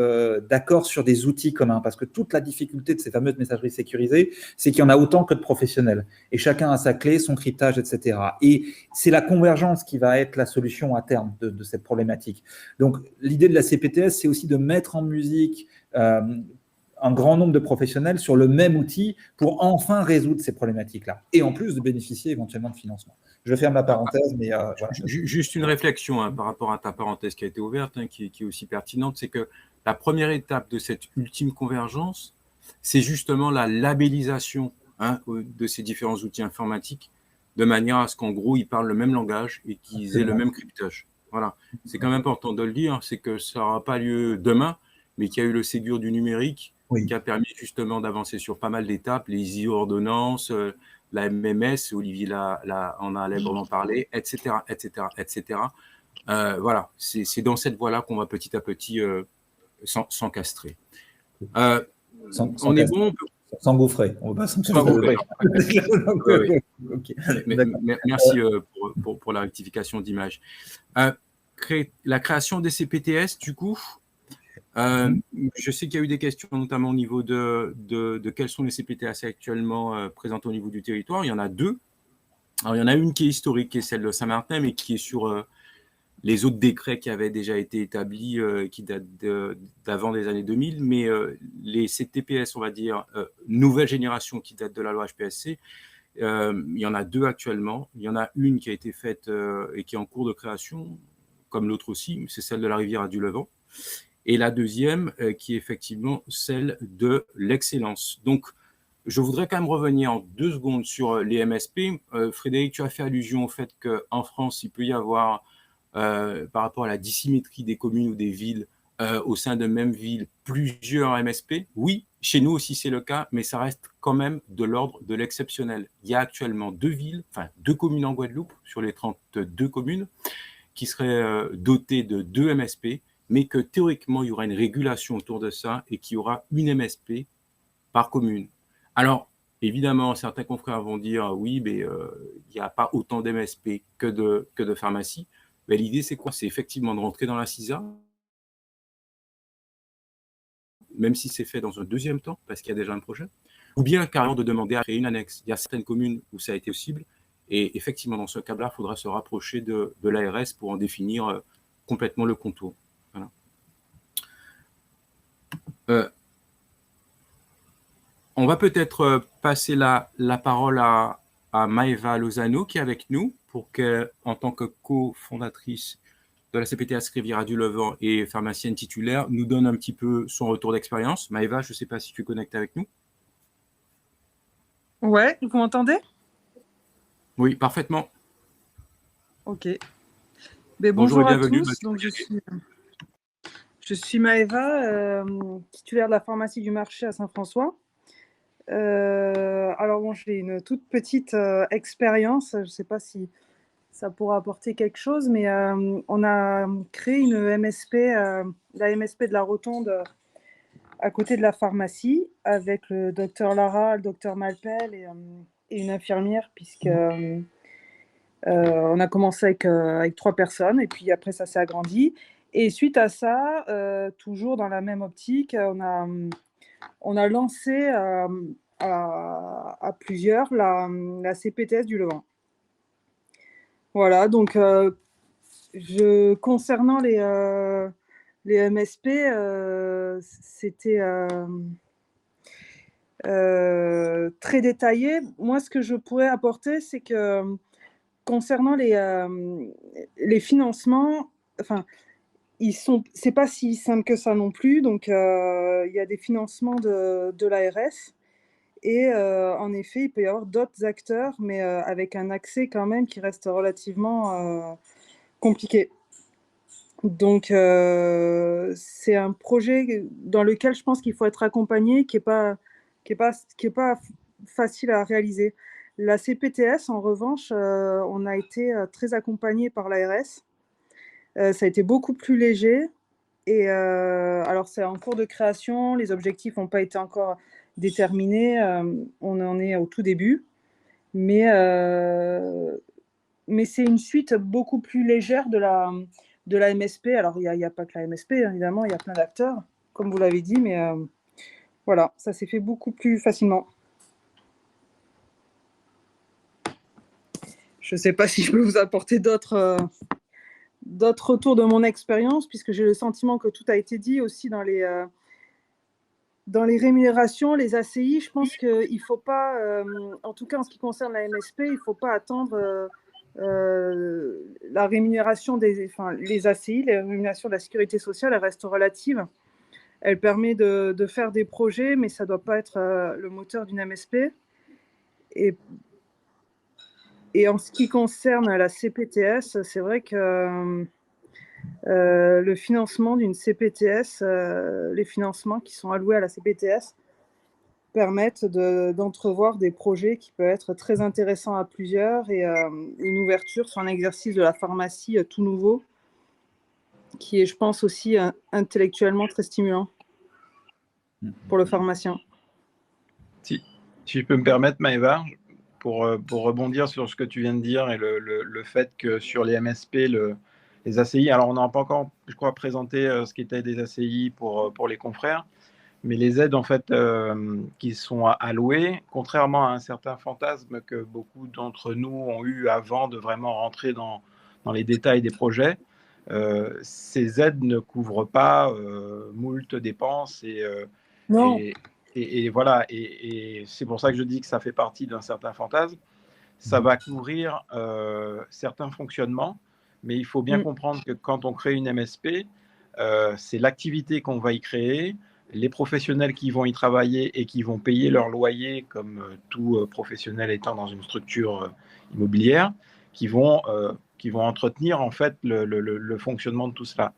Speaker 2: d'accord sur des outils communs, parce que toute la difficulté de ces fameuses messageries sécurisées, c'est qu'il y en a autant que de professionnels, et chacun a sa clé, son cryptage, etc. Et c'est la convergence qui va être la solution à terme de cette problématique. Donc, l'idée de la CPTS, c'est aussi de mettre en musique un grand nombre de professionnels sur le même outil pour enfin résoudre ces problématiques-là, et en plus de bénéficier éventuellement de financement. Je ferme la parenthèse, mais voilà.
Speaker 1: Juste une réflexion par rapport à ta parenthèse qui a été ouverte, qui est aussi pertinente, c'est que la première étape de cette ultime convergence, c'est justement la labellisation de ces différents outils informatiques, de manière à ce qu'en gros, ils parlent le même langage et qu'ils aient le même cryptage. Voilà. C'est quand même important de le dire, c'est que ça n'aura pas lieu demain, mais qu'il y a eu le Ségur du numérique, qui a permis justement d'avancer sur pas mal d'étapes, les ISO-ordonnances, la MMS, Olivier en a allègrement parlé, etc., etc., etc. Voilà, c'est dans cette voie-là qu'on va petit à petit s'encastrer. On est bon.
Speaker 2: S'engouffrer. On va pas s'engouffrer.
Speaker 1: Merci pour la rectification d'image. La création des CPTS, du coup, je sais qu'il y a eu des questions, notamment au niveau de quels sont les CPTS actuellement présents au niveau du territoire. Il y en a deux. Alors, il y en a une qui est historique, qui est celle de Saint-Martin, mais qui est sur les autres décrets qui avaient déjà été établis, qui datent d'avant des années 2000. Mais les CTPS, on va dire, nouvelle génération qui datent de la loi HPSC, il y en a deux actuellement. Il y en a une qui a été faite et qui est en cours de création, comme l'autre aussi, c'est celle de la rivière du Levant. Et la deuxième, qui est effectivement celle de l'excellence. Donc, je voudrais quand même revenir en 2 secondes sur les MSP. Frédéric, tu as fait allusion au fait qu'en France, il peut y avoir, par rapport à la dissymétrie des communes ou des villes, au sein de même ville, plusieurs MSP. Oui, chez nous aussi c'est le cas, mais ça reste quand même de l'ordre de l'exceptionnel. Il y a actuellement 2 communes en Guadeloupe, sur les 32 communes, qui seraient dotées de 2 MSP, mais que théoriquement, il y aura une régulation autour de ça et qu'il y aura une MSP par commune. Alors, évidemment, certains confrères vont dire, oui, mais il n'y a pas autant d'MSP que de pharmacies. Mais l'idée, c'est quoi? C'est effectivement de rentrer dans la CISA, même si c'est fait dans un deuxième temps, parce qu'il y a déjà un projet, ou bien carrément de demander à créer une annexe. Il y a certaines communes où ça a été possible, et effectivement, dans ce cas-là, il faudra se rapprocher de l'ARS pour en définir complètement le contour. Voilà. On va peut-être passer la parole à Maëva Lozano qui est avec nous pour qu'en tant que cofondatrice de la CPTS Riviera du Levant et pharmacienne titulaire, nous donne un petit peu son retour d'expérience. Maëva, je ne sais pas si tu connectes avec nous.
Speaker 4: Ouais, vous m'entendez?
Speaker 1: Oui, parfaitement.
Speaker 4: Ok. Mais bonjour à tous. Donc, je suis Maëva, titulaire de la pharmacie du marché à Saint-François. Alors bon, j'ai une toute petite expérience, je ne sais pas si ça pourra apporter quelque chose, mais on a créé une MSP, la MSP de la Rotonde, à côté de la pharmacie, avec le docteur Lara, le docteur Malpel et une infirmière, puisque on a commencé avec 3 personnes, et puis après ça s'est agrandi. Et suite à ça, toujours dans la même optique, on a lancé à plusieurs la CPTS du Levant. Voilà, donc concernant les MSP, c'était très détaillé. Moi, ce que je pourrais apporter, c'est que concernant les financements, enfin, c'est pas si simple que ça non plus. Donc, il y a des financements de l'ARS. Et en effet, il peut y avoir d'autres acteurs, mais avec un accès quand même qui reste relativement compliqué. Donc, c'est un projet dans lequel je pense qu'il faut être accompagné, qui est pas facile à réaliser. La CPTS, en revanche, on a été très accompagné par l'ARS. Ça a été beaucoup plus léger. Et alors, c'est en cours de création, les objectifs n'ont pas été encore déterminés, on en est au tout début. Mais c'est une suite beaucoup plus légère de la MSP. Alors, il n'y a pas que la MSP, hein, évidemment, il y a plein d'acteurs, comme vous l'avez dit, mais voilà, ça s'est fait beaucoup plus facilement. Je ne sais pas si je peux vous apporter d'autres retours de mon expérience, puisque j'ai le sentiment que tout a été dit aussi dans les rémunérations, les ACI. Je pense qu'il ne faut pas, en tout cas en ce qui concerne la MSP, il ne faut pas attendre la rémunération les ACI, les rémunérations de la sécurité sociale, elles restent relatives. Elle permet de faire des projets, mais ça ne doit pas être le moteur d'une MSP. Et en ce qui concerne la CPTS, c'est vrai que le financement d'une CPTS, les financements qui sont alloués à la CPTS permettent d'entrevoir des projets qui peuvent être très intéressants à plusieurs et une ouverture sur un exercice de la pharmacie tout nouveau qui est, je pense, aussi intellectuellement très stimulant pour le pharmacien.
Speaker 3: Si je peux me permettre, Maëva, pour rebondir sur ce que tu viens de dire et le fait que sur les MSP, les ACI, alors on n'a pas encore, je crois, présenté ce qu'étaient des ACI pour les confrères, mais les aides en fait qui sont allouées, contrairement à un certain fantasme que beaucoup d'entre nous ont eu avant de vraiment rentrer dans les détails des projets, ces aides ne couvrent pas moult dépenses et voilà, et c'est pour ça que je dis que ça fait partie d'un certain fantasme. Ça va couvrir certains fonctionnements, mais il faut bien comprendre que quand on crée une MSP, c'est l'activité qu'on va y créer, les professionnels qui vont y travailler et qui vont payer leur loyer, comme tout professionnel étant dans une structure immobilière, qui vont entretenir en fait le fonctionnement de tout cela.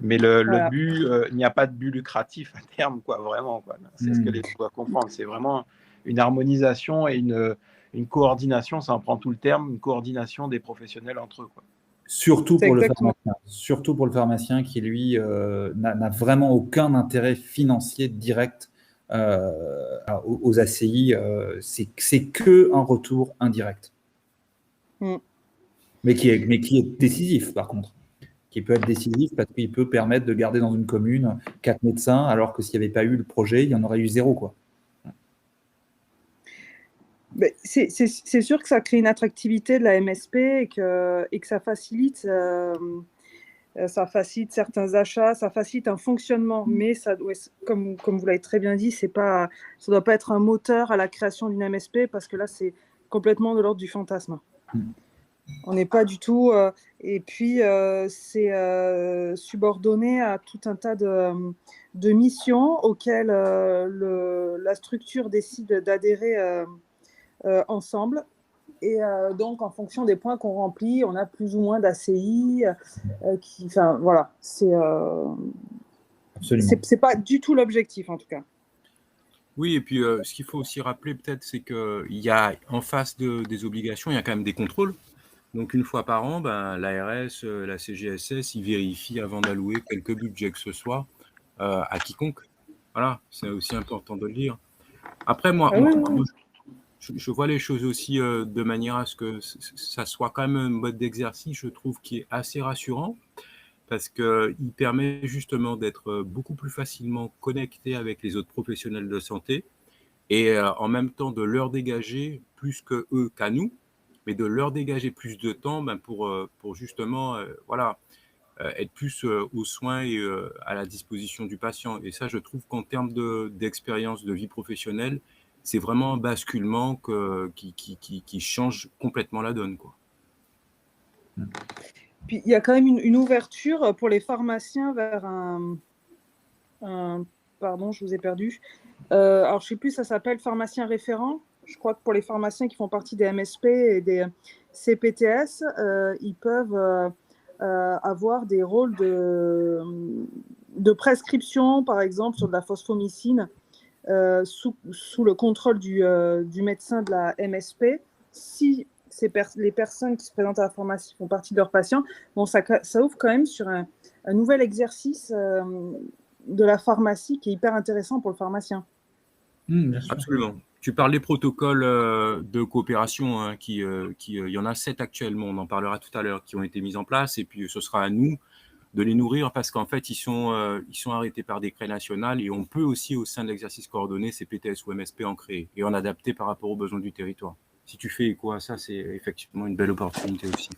Speaker 3: Mais le but, il n'y a pas de but lucratif à terme, quoi, vraiment, quoi. C'est ce que les gens doivent comprendre. C'est vraiment une harmonisation et une coordination, ça en prend tout le terme, une coordination des professionnels entre eux, quoi.
Speaker 2: Surtout pour le pharmacien qui, lui, n'a vraiment aucun intérêt financier direct aux ACI. C'est qu'un retour indirect. Mais qui est décisif, par contre. Qui peut être décisif parce qu'il peut permettre de garder dans une commune 4 médecins, alors que s'il n'y avait pas eu le projet, il y en aurait eu 0, quoi.
Speaker 4: C'est sûr que ça crée une attractivité de la MSP et que ça facilite certains achats, ça facilite un fonctionnement, mais ça, comme vous l'avez très bien dit, ça ne doit pas être un moteur à la création d'une MSP parce que là, c'est complètement de l'ordre du fantasme. On n'est pas du tout... et puis, c'est subordonné à tout un tas de missions auxquelles la structure décide d'adhérer ensemble. Et donc, en fonction des points qu'on remplit, on a plus ou moins d'ACI. Enfin, voilà. C'est pas du tout l'objectif, en tout cas.
Speaker 1: Oui, et puis ce qu'il faut aussi rappeler peut-être, c'est qu'il y a en face des obligations, il y a quand même des contrôles. Donc, une fois par an, l'ARS, la CGSS, ils vérifient avant d'allouer quelque budget que ce soit à quiconque. Voilà, c'est aussi important de le dire. Après, moi, je vois les choses aussi de manière à ce que ça soit quand même un mode d'exercice, je trouve, qui est assez rassurant parce qu'il permet justement d'être beaucoup plus facilement connecté avec les autres professionnels de santé et en même temps de leur dégager plus qu'eux qu'à nous, mais de leur dégager plus de temps pour justement voilà, être plus aux soins et à la disposition du patient. Et ça, je trouve qu'en termes d'expérience de vie professionnelle, c'est vraiment un basculement qui change complètement la donne, quoi.
Speaker 4: Puis il y a quand même une ouverture pour les pharmaciens vers pardon, je vous ai perdu. Alors, je ne sais plus, ça s'appelle pharmacien référent. Je crois que pour les pharmaciens qui font partie des MSP et des CPTS, ils peuvent avoir des rôles de prescription, par exemple, sur de la phosphomycine, sous le contrôle du médecin de la MSP. Si les personnes qui se présentent à la pharmacie font partie de leurs patients, bon, ça ouvre quand même sur un nouvel exercice de la pharmacie qui est hyper intéressant pour le pharmacien.
Speaker 2: Bien sûr.
Speaker 1: Absolument. Tu parles des protocoles de coopération, hein, il y en a 7 actuellement, on en parlera tout à l'heure, qui ont été mis en place, et puis ce sera à nous de les nourrir parce qu'en fait, ils sont arrêtés par décret national et on peut aussi, au sein de l'exercice coordonné, CPTS ou MSP en créer et en adapter par rapport aux besoins du territoire. Si tu fais écho à ça, c'est effectivement une belle opportunité aussi.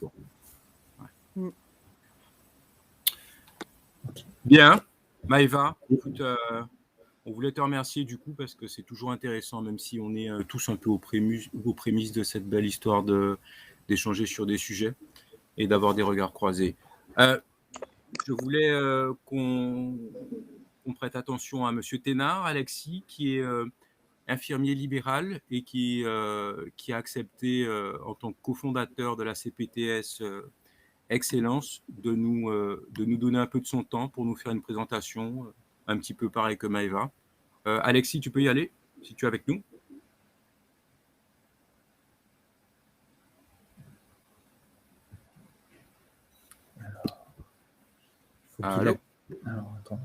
Speaker 1: Ouais. Bien, Maëva, écoute, on voulait te remercier du coup parce que c'est toujours intéressant, même si on est tous un peu aux prémices de cette belle histoire d'échanger sur des sujets et d'avoir des regards croisés. Je voulais qu'on prête attention à Monsieur Thénard, Alexis, qui est infirmier libéral et qui a accepté en tant que cofondateur de la CPTS Excellence de nous donner un peu de son temps pour nous faire une présentation, un petit peu pareil que Maëva. Alexis, tu peux y aller, si tu es avec nous.
Speaker 2: Alors, attends.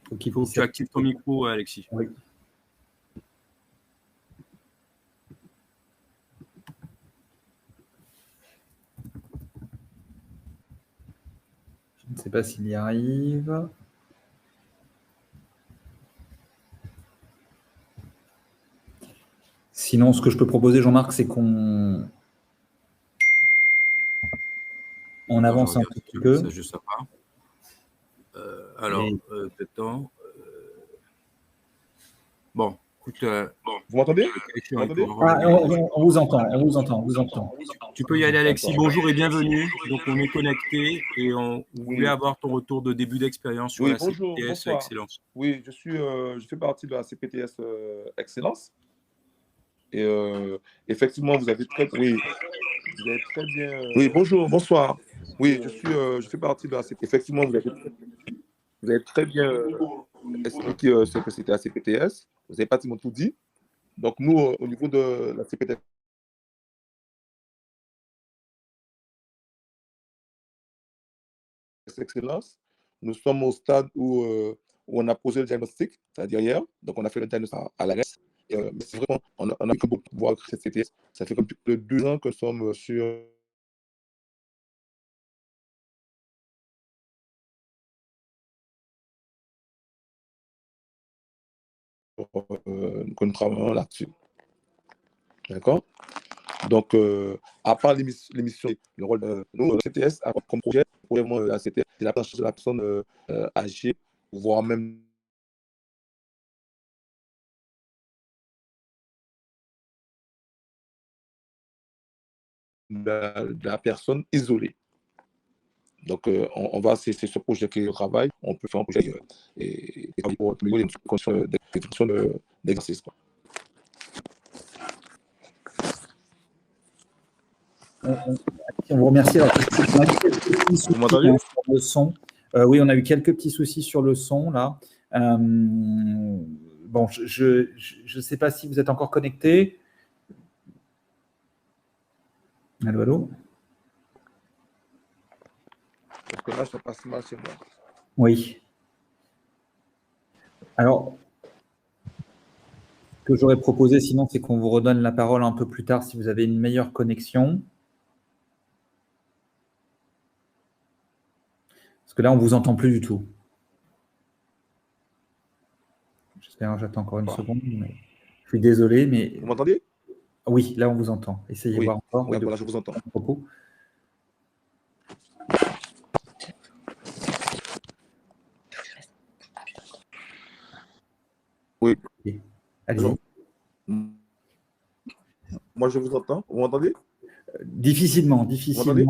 Speaker 1: Faut que tu actives ton micro, Alexis.
Speaker 2: Oui. Je ne sais pas s'il y arrive. Sinon, ce que je peux proposer, Jean-Marc, c'est qu'on avance un petit peu.
Speaker 1: Ça, je sais pas. Alors, peut-être. Bon, écoute.
Speaker 5: Vous m'entendez?
Speaker 2: On vous entend.
Speaker 1: Tu peux y aller, Alexis. Bonjour et bienvenue. Donc, on est connecté et on voulait avoir ton retour de début d'expérience sur la CPTS Excellence.
Speaker 5: Oui, je fais partie de la CPTS Excellence. Et effectivement, vous avez très bien. Oui, bonjour, bonsoir. Oui, je fais partie de la CPTS. Effectivement, vous avez très bien expliqué ce que c'était la CPTS. Vous avez pratiquement tout dit. Donc, nous, au niveau de la CPTS Excellence, nous sommes au stade où on a posé le diagnostic, c'est-à-dire hier. Donc, on a fait le diagnostic à la RES. Mais c'est vrai qu'on a eu beaucoup de pouvoir créer cette CPTS. Ça fait comme plus de 2 ans que nous sommes sur que nous travaillons là-dessus. D'accord? Donc, à part l'émission, le rôle de nous, le CTS a comme projet, la CTS, c'est la prise de la personne âgée, voire même de la personne isolée. Donc, on va, c'est ce projet qui travaille, on peut faire un projet et pour améliorer les conditions d'exercice.
Speaker 2: On vous remercie. Alors,
Speaker 5: vous m'entendez?
Speaker 2: Sur le son. Oui, on a eu quelques petits soucis sur le son, là. Bon, je ne sais pas si vous êtes encore connecté. Allô, allô?
Speaker 5: Parce que là, ça passe mal chez moi.
Speaker 2: Oui. Alors, ce que j'aurais proposé, sinon, c'est qu'on vous redonne la parole un peu plus tard si vous avez une meilleure connexion. Parce que là, on ne vous entend plus du tout. J'attends encore une seconde. Mais je suis désolé, mais...
Speaker 5: Vous m'entendez?
Speaker 2: Oui, là, on vous entend. Essayez de voir encore.
Speaker 5: Oui, voilà, je vous entends.
Speaker 2: Propos.
Speaker 5: Oui.
Speaker 2: Allez-y.
Speaker 5: Alors, moi, je vous entends. Vous m'entendez?
Speaker 2: Difficilement.
Speaker 5: Vous m'entendez?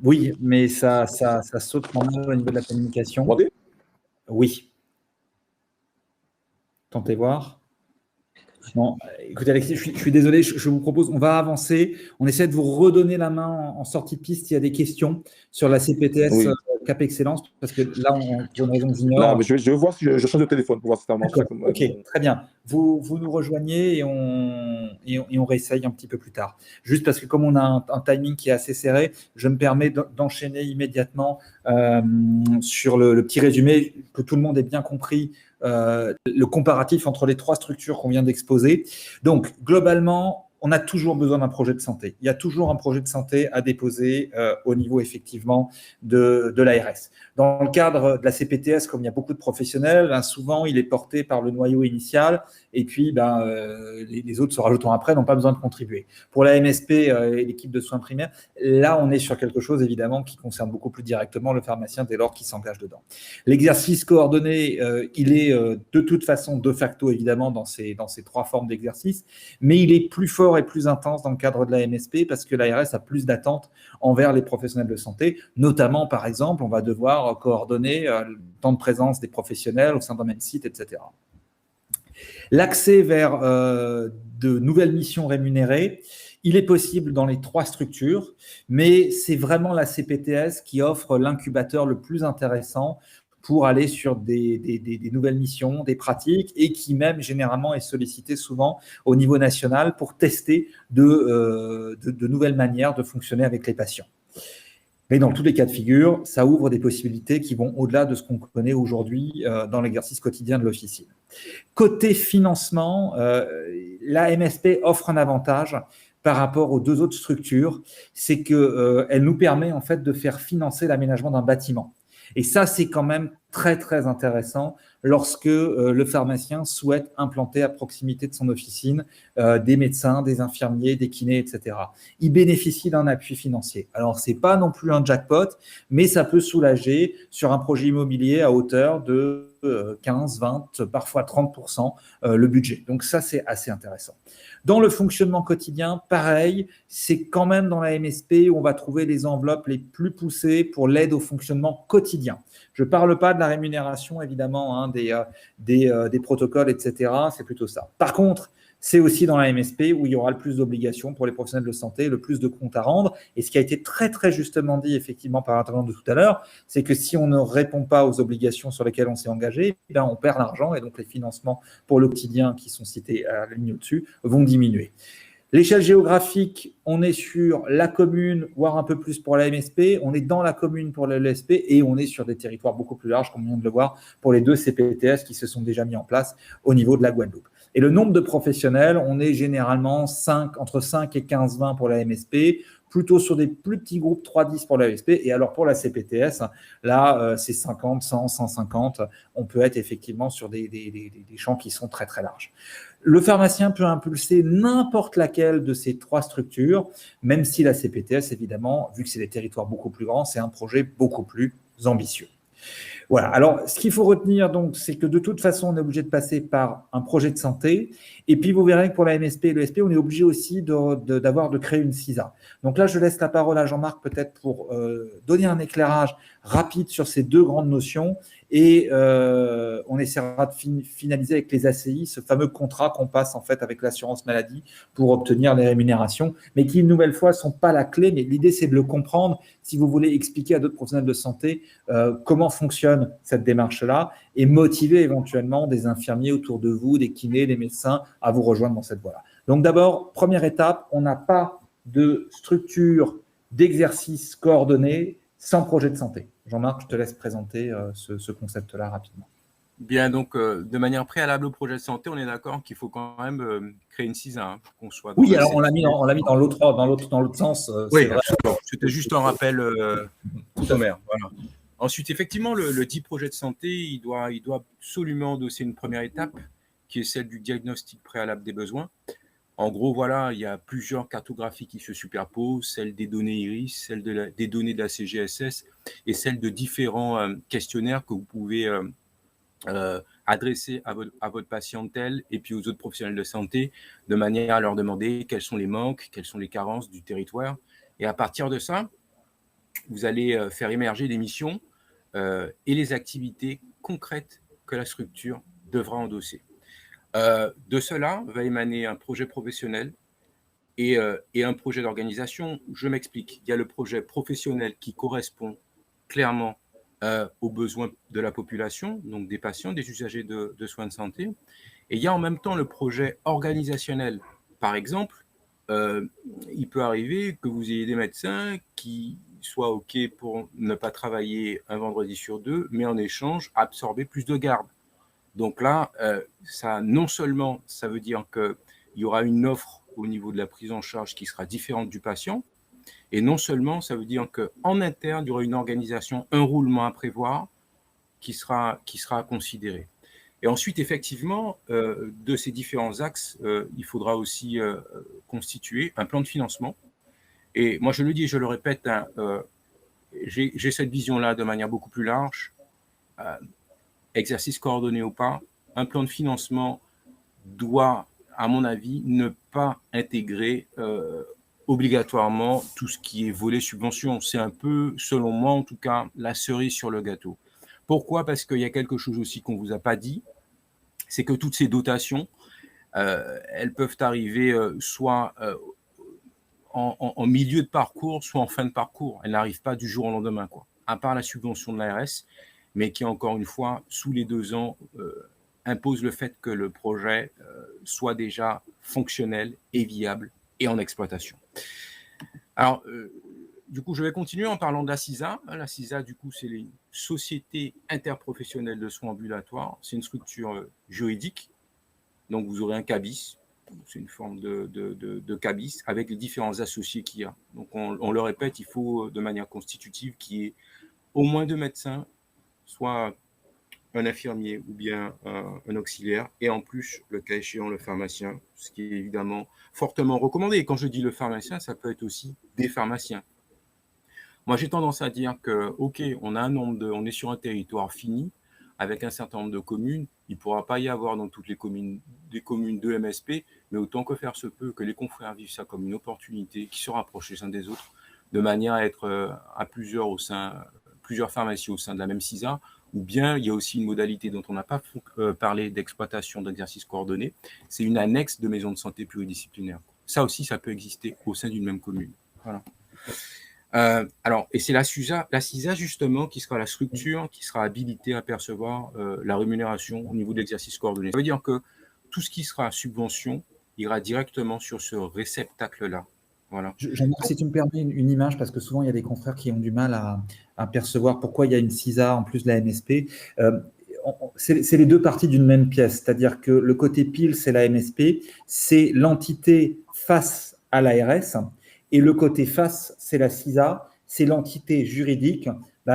Speaker 2: Oui, mais ça saute quand même au niveau de la
Speaker 5: Vous
Speaker 2: communication.
Speaker 5: m'entendez?
Speaker 2: Oui. Tentez voir. Non, écoutez Alexis, je suis désolé, je vous propose, on va avancer, on essaie de vous redonner la main en sortie de piste s'il y a des questions sur la CPTS
Speaker 5: Oui.
Speaker 2: Cap Excellence, parce que là, pour une raison que
Speaker 5: Non,
Speaker 2: j'ignore.
Speaker 5: mais je vais voir si je change de téléphone pour voir si ça marche.
Speaker 2: D'accord, ok, très bien. Vous nous rejoignez et on réessaye un petit peu plus tard. Juste parce que comme on a un timing qui est assez serré, je me permets d'enchaîner immédiatement sur le petit résumé, que tout le monde ait bien compris le comparatif entre les trois structures qu'on vient d'exposer. Donc, globalement, on a toujours besoin d'un projet de santé. Il y a toujours un projet de santé à déposer au niveau, effectivement, de l'ARS. Dans le cadre de la CPTS, comme il y a beaucoup de professionnels, souvent, il est porté par le noyau initial et puis les autres se rajoutant après n'ont pas besoin de contribuer. Pour la MSP et l'équipe de soins primaires, là, on est sur quelque chose, évidemment, qui concerne beaucoup plus directement le pharmacien dès lors qu'il s'engage dedans. L'exercice coordonné, il est de toute façon de facto, évidemment, dans ces trois formes d'exercice, mais il est plus fort et plus intense dans le cadre de la MSP parce que l'ARS a plus d'attentes envers les professionnels de santé, notamment, par exemple, on va devoir coordonner le temps de présence des professionnels au sein d'un même site, etc. L'accès vers de nouvelles missions rémunérées, il est possible dans les trois structures, mais c'est vraiment la CPTS qui offre l'incubateur le plus intéressant pour aller sur des nouvelles missions, des pratiques, et qui même généralement est sollicité souvent au niveau national pour tester de nouvelles manières de fonctionner avec les patients. Mais dans tous les cas de figure, ça ouvre des possibilités qui vont au-delà de ce qu'on connaît aujourd'hui dans l'exercice quotidien de l'officine. Côté financement, la MSP offre un avantage par rapport aux deux autres structures, c'est qu'elle nous permet en fait de faire financer l'aménagement d'un bâtiment. Et ça, c'est quand même très, très intéressant lorsque le pharmacien souhaite implanter à proximité de son officine des médecins, des infirmiers, des kinés, etc. Il bénéficie d'un appui financier. Alors, ce n'est pas non plus un jackpot, mais ça peut soulager sur un projet immobilier à hauteur de 15, 20, parfois 30% le budget. Donc ça, c'est assez intéressant. Dans le fonctionnement quotidien, pareil, c'est quand même dans la MSP où on va trouver les enveloppes les plus poussées pour l'aide au fonctionnement quotidien. Je ne parle pas de la rémunération, évidemment, des protocoles, etc. C'est plutôt ça. Par contre, c'est aussi dans la MSP où il y aura le plus d'obligations pour les professionnels de santé, le plus de comptes à rendre. Et ce qui a été très, très justement dit, effectivement, par l'intervenant de tout à l'heure, c'est que si on ne répond pas aux obligations sur lesquelles on s'est engagé, on perd l'argent et donc les financements pour le quotidien qui sont cités à la ligne au-dessus vont diminuer. L'échelle géographique, on est sur la commune, voire un peu plus pour la MSP, on est dans la commune pour le LSP et on est sur des territoires beaucoup plus larges, comme on vient de le voir, pour les deux CPTS qui se sont déjà mis en place au niveau de la Guadeloupe. Et le nombre de professionnels, on est généralement entre 5 et 15-20 pour la MSP, plutôt sur des plus petits groupes, 3-10 pour la MSP. Et alors pour la CPTS, là, c'est 50, 100, 150. On peut être effectivement sur des champs qui sont très, très larges. Le pharmacien peut impulser n'importe laquelle de ces trois structures, même si la CPTS, évidemment, vu que c'est des territoires beaucoup plus grands, c'est un projet beaucoup plus ambitieux. Voilà. Alors, ce qu'il faut retenir, donc, c'est que de toute façon, on est obligé de passer par un projet de santé. Et puis, vous verrez que pour la MSP et l'ESP, on est obligé aussi de créer une CISA. Donc là, je laisse la parole à Jean-Marc peut-être pour donner un éclairage rapide sur ces deux grandes notions. Et on essaiera de finaliser avec les ACI ce fameux contrat qu'on passe en fait avec l'assurance maladie pour obtenir les rémunérations, mais qui une nouvelle fois ne sont pas la clé. Mais l'idée, c'est de le comprendre si vous voulez expliquer à d'autres professionnels de santé comment fonctionne cette démarche-là et motiver éventuellement des infirmiers autour de vous, des kinés, des médecins à vous rejoindre dans cette voie-là. Donc d'abord, première étape, on n'a pas de structure d'exercice coordonné sans projet de santé. Jean-Marc, je te laisse présenter ce concept-là rapidement.
Speaker 1: Bien, donc de manière préalable au projet de santé, on est d'accord qu'il faut quand même créer une CISA pour qu'on soit.
Speaker 2: Oui, alors on l'a mis dans l'autre sens.
Speaker 1: Oui, c'était juste un rappel sommaire. Voilà. Ensuite, effectivement, le dit projet de santé, il doit absolument endosser une première étape qui est celle du diagnostic préalable des besoins. En gros, voilà, il y a plusieurs cartographies qui se superposent, celle des données IRIS, celle des données de la CGSS et celle de différents questionnaires que vous pouvez adressé à votre patientèle et puis aux autres professionnels de santé, de manière à leur demander quels sont les manques, quelles sont les carences du territoire. Et à partir de ça, vous allez faire émerger des missions et les activités concrètes que la structure devra endosser. De cela va émaner un projet professionnel et un projet d'organisation. Je m'explique. Il y a le projet professionnel qui correspond clairement aux besoins de la population, donc des patients, des usagers de soins de santé. Et il y a en même temps le projet organisationnel. Par exemple, il peut arriver que vous ayez des médecins qui soient OK pour ne pas travailler un vendredi sur 2, mais en échange absorber plus de garde. Donc là, ça, non seulement ça veut dire qu'il y aura une offre au niveau de la prise en charge qui sera différente du patient, et non seulement ça veut dire qu'en interne, il y aura une organisation, un roulement à prévoir qui sera à considérer. Et ensuite, effectivement, de ces différents axes, il faudra aussi constituer un plan de financement. Et moi, je le dis et je le répète, hein, j'ai cette vision-là de manière beaucoup plus large. Exercice coordonné ou pas, un plan de financement doit, à mon avis, ne pas intégrer obligatoirement tout ce qui est volet subvention. C'est un peu, selon moi en tout cas, la cerise sur le gâteau. Pourquoi? Parce qu'il y a quelque chose aussi qu'on ne vous a pas dit, c'est que toutes ces dotations, elles peuvent arriver soit en milieu de parcours, soit en fin de parcours. Elles n'arrivent pas du jour au lendemain, quoi. À part la subvention de l'ARS, mais qui, encore une fois, sous les 2 ans, impose le fait que le projet soit déjà fonctionnel et viable et en exploitation. Alors, du coup, je vais continuer en parlant de la CISA. La CISA, du coup, c'est les sociétés interprofessionnelles de soins ambulatoires. C'est une structure juridique. Donc, vous aurez un CABIS. C'est une forme de CABIS avec les différents associés qu'il y a. Donc, on le répète, il faut de manière constitutive qu'il y ait au moins 2 médecins, soit un infirmier ou bien un auxiliaire, et en plus, le cas échéant, le pharmacien, ce qui est évidemment fortement recommandé. Et quand je dis le pharmacien, ça peut être aussi des pharmaciens. Moi, j'ai tendance à dire que, OK, on est sur un territoire fini, avec un certain nombre de communes, il ne pourra pas y avoir dans toutes les communes des communes de MSP, mais autant que faire se peut que les confrères vivent ça comme une opportunité, qui se rapprochent les uns des autres, de manière à être à plusieurs pharmacies au sein de la même CISA, ou bien il y a aussi une modalité dont on n'a pas parlé d'exploitation d'exercices coordonnés, c'est une annexe de maison de santé pluridisciplinaire. Ça aussi, ça peut exister au sein d'une même commune. Voilà. Alors, et c'est la CISA justement qui sera la structure qui sera habilitée à percevoir la rémunération au niveau de l'exercice coordonné. Ça veut dire que tout ce qui sera subvention ira directement sur ce réceptacle-là. Voilà.
Speaker 2: Jean-Marc, si tu me permets une image, parce que souvent il y a des confrères qui ont du mal à percevoir pourquoi il y a une CISA en plus de la MSP. C'est les 2 parties d'une même pièce, c'est-à-dire que le côté pile, c'est la MSP, c'est l'entité face à l'ARS, et le côté face, c'est la CISA, c'est l'entité juridique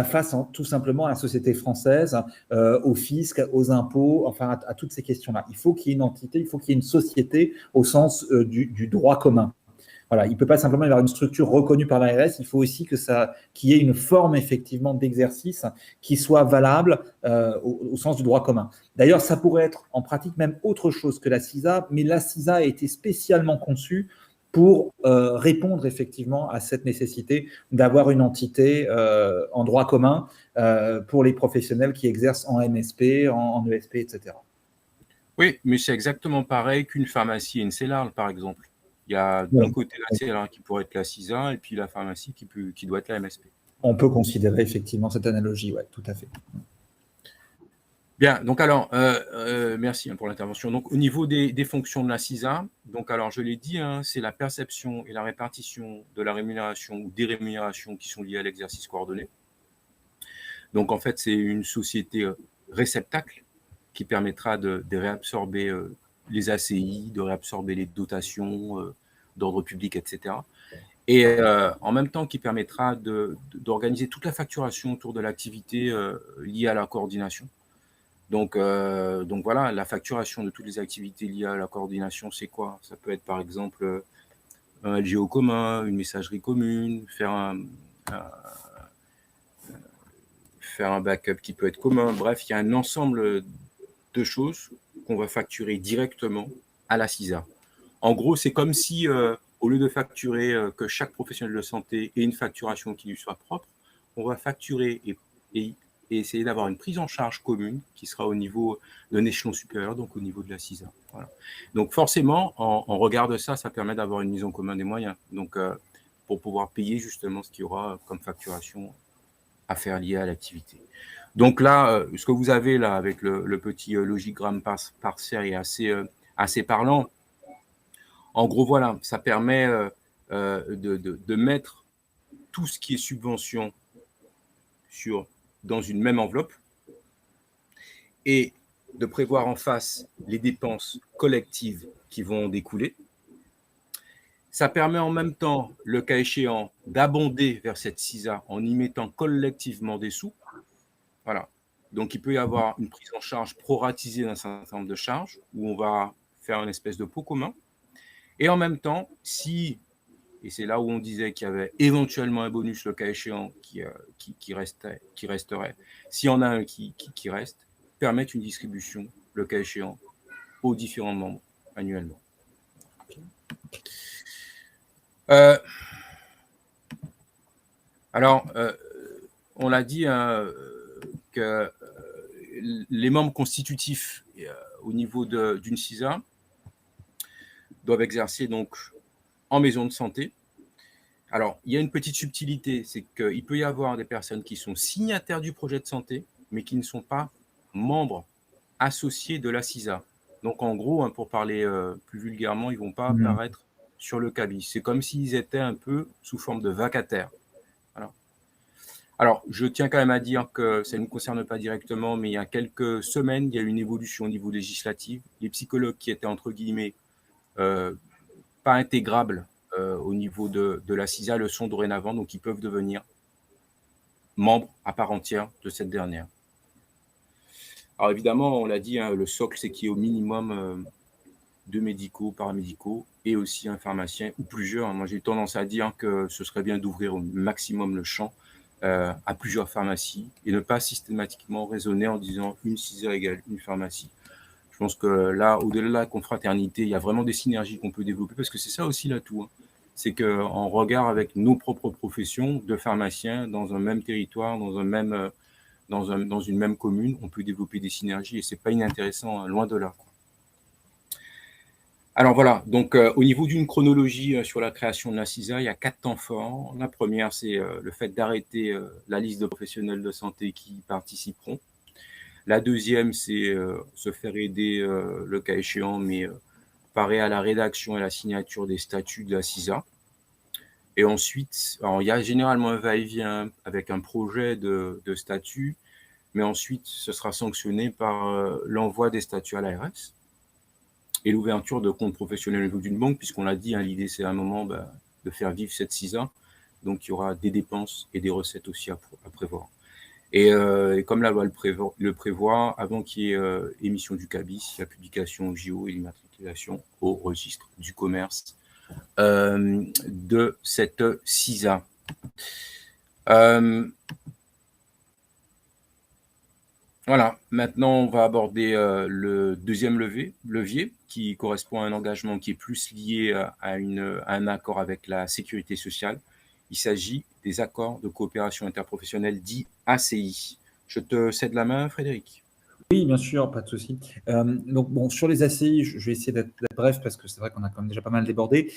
Speaker 2: face tout simplement à la société française, au fisc, aux impôts, enfin à toutes ces questions-là. Il faut qu'il y ait une entité, il faut qu'il y ait une société au sens du droit commun. Voilà, il ne peut pas simplement y avoir une structure reconnue par l'ARS, il faut aussi qu'il y ait une forme effectivement d'exercice qui soit valable au sens du droit commun. D'ailleurs, ça pourrait être en pratique même autre chose que la CISA, mais la CISA a été spécialement conçue pour répondre effectivement à cette nécessité d'avoir une entité en droit commun pour les professionnels qui exercent en MSP, en ESP, etc.
Speaker 1: Oui, mais c'est exactement pareil qu'une pharmacie et une CELARL, par exemple. Il y a d'un côté la CELARL qui pourrait être la CISA et puis la pharmacie qui doit être la MSP.
Speaker 2: On peut considérer effectivement cette analogie, oui, tout à fait.
Speaker 1: Bien, donc alors, merci pour l'intervention. Donc, au niveau des fonctions de la CISA, donc alors je l'ai dit, hein, c'est la perception et la répartition de la rémunération ou des rémunérations qui sont liées à l'exercice coordonné. Donc, en fait, c'est une société réceptacle qui permettra de réabsorber les ACI, de réabsorber les dotations d'ordre public, etc. Et en même temps qui permettra d'organiser toute la facturation autour de l'activité liée à la coordination. Donc voilà, la facturation de toutes les activités liées à la coordination, c'est quoi? Ça peut être par exemple un LGO commun, une messagerie commune, faire un backup qui peut être commun. Bref, il y a un ensemble de choses qu'on va facturer directement à la CISA. En gros, c'est comme si, au lieu de facturer que chaque professionnel de santé ait une facturation qui lui soit propre, on va facturer et essayer d'avoir une prise en charge commune qui sera au niveau d'un échelon supérieur, donc au niveau de la CISA. Voilà. Donc forcément, en regard de ça, ça permet d'avoir une mise en commun des moyens. Donc, pour pouvoir payer justement ce qu'il y aura comme facturation à faire liée à l'activité. Donc là, ce que vous avez là avec le petit logigramme parser est assez parlant. En gros, voilà, ça permet de mettre tout ce qui est subvention dans une même enveloppe et de prévoir en face les dépenses collectives qui vont en découler. Ça permet en même temps, le cas échéant, d'abonder vers cette CISA en y mettant collectivement des sous. Voilà. Donc, il peut y avoir une prise en charge proratisée d'un certain nombre de charges où on va faire une espèce de pot commun. Et en même temps, et c'est là où on disait qu'il y avait éventuellement un bonus, le cas échéant, qui resterait, s'il y en a un qui reste, permettre une distribution, le cas échéant, aux différents membres annuellement. Alors, on l'a dit que les membres constitutifs au niveau d'une CISA doivent exercer donc en maison de santé. Alors, il y a une petite subtilité, c'est qu'il peut y avoir des personnes qui sont signataires du projet de santé, mais qui ne sont pas membres associés de la CISA. Donc, en gros, pour parler plus vulgairement, ils ne vont pas apparaître sur le CABIS. C'est comme s'ils étaient un peu sous forme de vacataires. Voilà. Alors, je tiens quand même à dire que ça ne nous concerne pas directement, mais il y a quelques semaines, il y a eu une évolution au niveau législatif. Les psychologues qui étaient, entre guillemets, pas intégrables au niveau de la CISA le sont dorénavant, donc ils peuvent devenir membres à part entière de cette dernière. Alors évidemment, on l'a dit, le socle, c'est qu'il y ait au minimum 2 médicaux, paramédicaux et aussi un pharmacien ou plusieurs. Moi, j'ai tendance à dire que ce serait bien d'ouvrir au maximum le champ à plusieurs pharmacies et ne pas systématiquement raisonner en disant une CISA égale une pharmacie. Je pense que là, au-delà de la confraternité, il y a vraiment des synergies qu'on peut développer parce que c'est ça aussi l'atout. C'est qu'en regard avec nos propres professions de pharmaciens dans un même territoire, dans une même commune, on peut développer des synergies et ce n'est pas inintéressant, loin de là. Alors voilà, donc au niveau d'une chronologie sur la création de la CISA, il y a 4 temps forts. La première, c'est le fait d'arrêter la liste de professionnels de santé qui participeront. La deuxième, c'est se faire aider, le cas échéant, mais parer à la rédaction et la signature des statuts de la CISA. Et ensuite, alors, il y a généralement un va-et-vient avec un projet de statut, mais ensuite, ce sera sanctionné par l'envoi des statuts à l'ARS et l'ouverture de comptes professionnels au niveau d'une banque, puisqu'on l'a dit, l'idée, c'est à un moment de faire vivre cette CISA. Donc, il y aura des dépenses et des recettes aussi à prévoir. Et comme la loi le prévoit, avant qu'il y ait émission du CABIS, il y a publication au JO et l'immatriculation au registre du commerce de cette CISA. Voilà, maintenant on va aborder le deuxième levier qui correspond à un engagement qui est plus lié à un accord avec la sécurité sociale. Il s'agit des accords de coopération interprofessionnelle dits ACI. Je te cède la main, Frédéric.
Speaker 2: Oui, bien sûr, pas de souci. Donc, bon, sur les ACI, je vais essayer d'être bref parce que c'est vrai qu'on a quand même déjà pas mal débordé.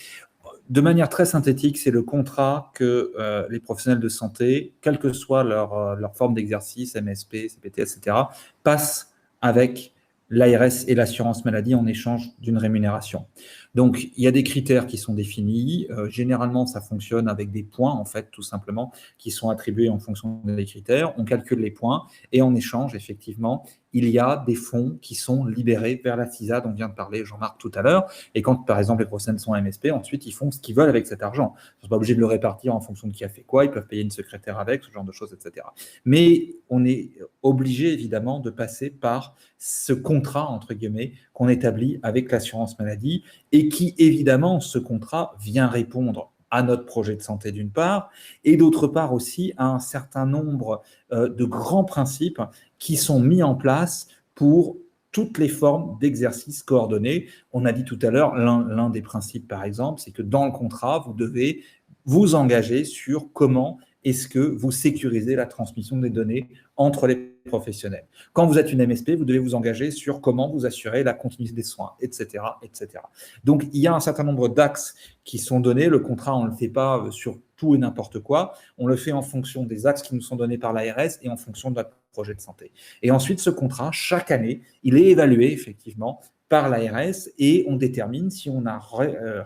Speaker 2: De manière très synthétique, c'est le contrat que les professionnels de santé, quelle que soit leur forme d'exercice, MSP, CPTS, etc., passent avec l'ARS et l'assurance maladie en échange d'une rémunération. Donc, il y a des critères qui sont définis. Généralement, ça fonctionne avec des points, en fait, tout simplement, qui sont attribués en fonction des critères. On calcule les points et en échange, effectivement, il y a des fonds qui sont libérés vers la CISA dont vient de parler Jean-Marc tout à l'heure. Et quand, par exemple, les professionnels sont MSP, ensuite, ils font ce qu'ils veulent avec cet argent. Ils ne sont pas obligés de le répartir en fonction de qui a fait quoi. Ils peuvent payer une secrétaire avec, ce genre de choses, etc. Mais on est obligé, évidemment, de passer par ce contrat, entre guillemets, qu'on établit avec l'assurance maladie et qui, évidemment, ce contrat vient répondre à notre projet de santé d'une part, et d'autre part aussi à un certain nombre de grands principes qui sont mis en place pour toutes les formes d'exercice coordonnés. On a dit tout à l'heure, l'un des principes, par exemple, c'est que dans le contrat, vous devez vous engager sur comment est-ce que vous sécurisez la transmission des données entre les professionnels. Quand vous êtes une MSP, vous devez vous engager sur comment vous assurez la continuité des soins, etc., etc. Donc, il y a un certain nombre d'axes qui sont donnés. Le contrat, on ne le fait pas sur tout et n'importe quoi. On le fait en fonction des axes qui nous sont donnés par l'ARS et en fonction de notre projet de santé. Et ensuite, ce contrat, chaque année, il est évalué effectivement par l'ARS et on détermine si on a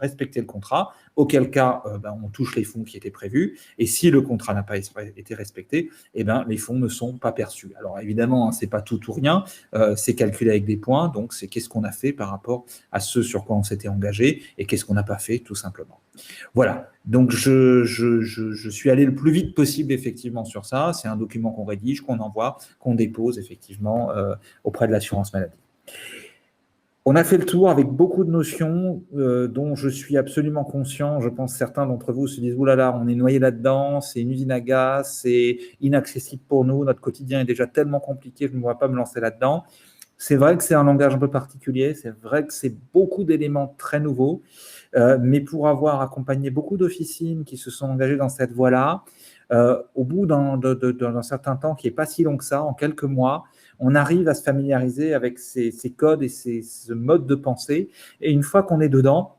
Speaker 2: respecté le contrat, auquel cas on touche les fonds qui étaient prévus, et si le contrat n'a pas été respecté, les fonds ne sont pas perçus. Alors évidemment, ce n'est pas tout ou rien, c'est calculé avec des points, donc c'est qu'est-ce qu'on a fait par rapport à ce sur quoi on s'était engagé et qu'est-ce qu'on n'a pas fait tout simplement. Voilà, donc je suis allé le plus vite possible effectivement sur ça, c'est un document qu'on rédige, qu'on envoie, qu'on dépose effectivement auprès de l'assurance maladie. On a fait le tour avec beaucoup de notions dont je suis absolument conscient. Je pense que certains d'entre vous se disent « Ouh là là, on est noyé là-dedans, c'est une usine à gaz, c'est inaccessible pour nous, notre quotidien est déjà tellement compliqué, je ne pourrais pas me lancer là-dedans ». C'est vrai que c'est un langage un peu particulier, c'est vrai que c'est beaucoup d'éléments très nouveaux, mais pour avoir accompagné beaucoup d'officines qui se sont engagées dans cette voie-là, au bout d'un certain temps qui n'est pas si long que ça, en quelques mois, on arrive à se familiariser avec ces codes et ce mode de pensée. Et une fois qu'on est dedans,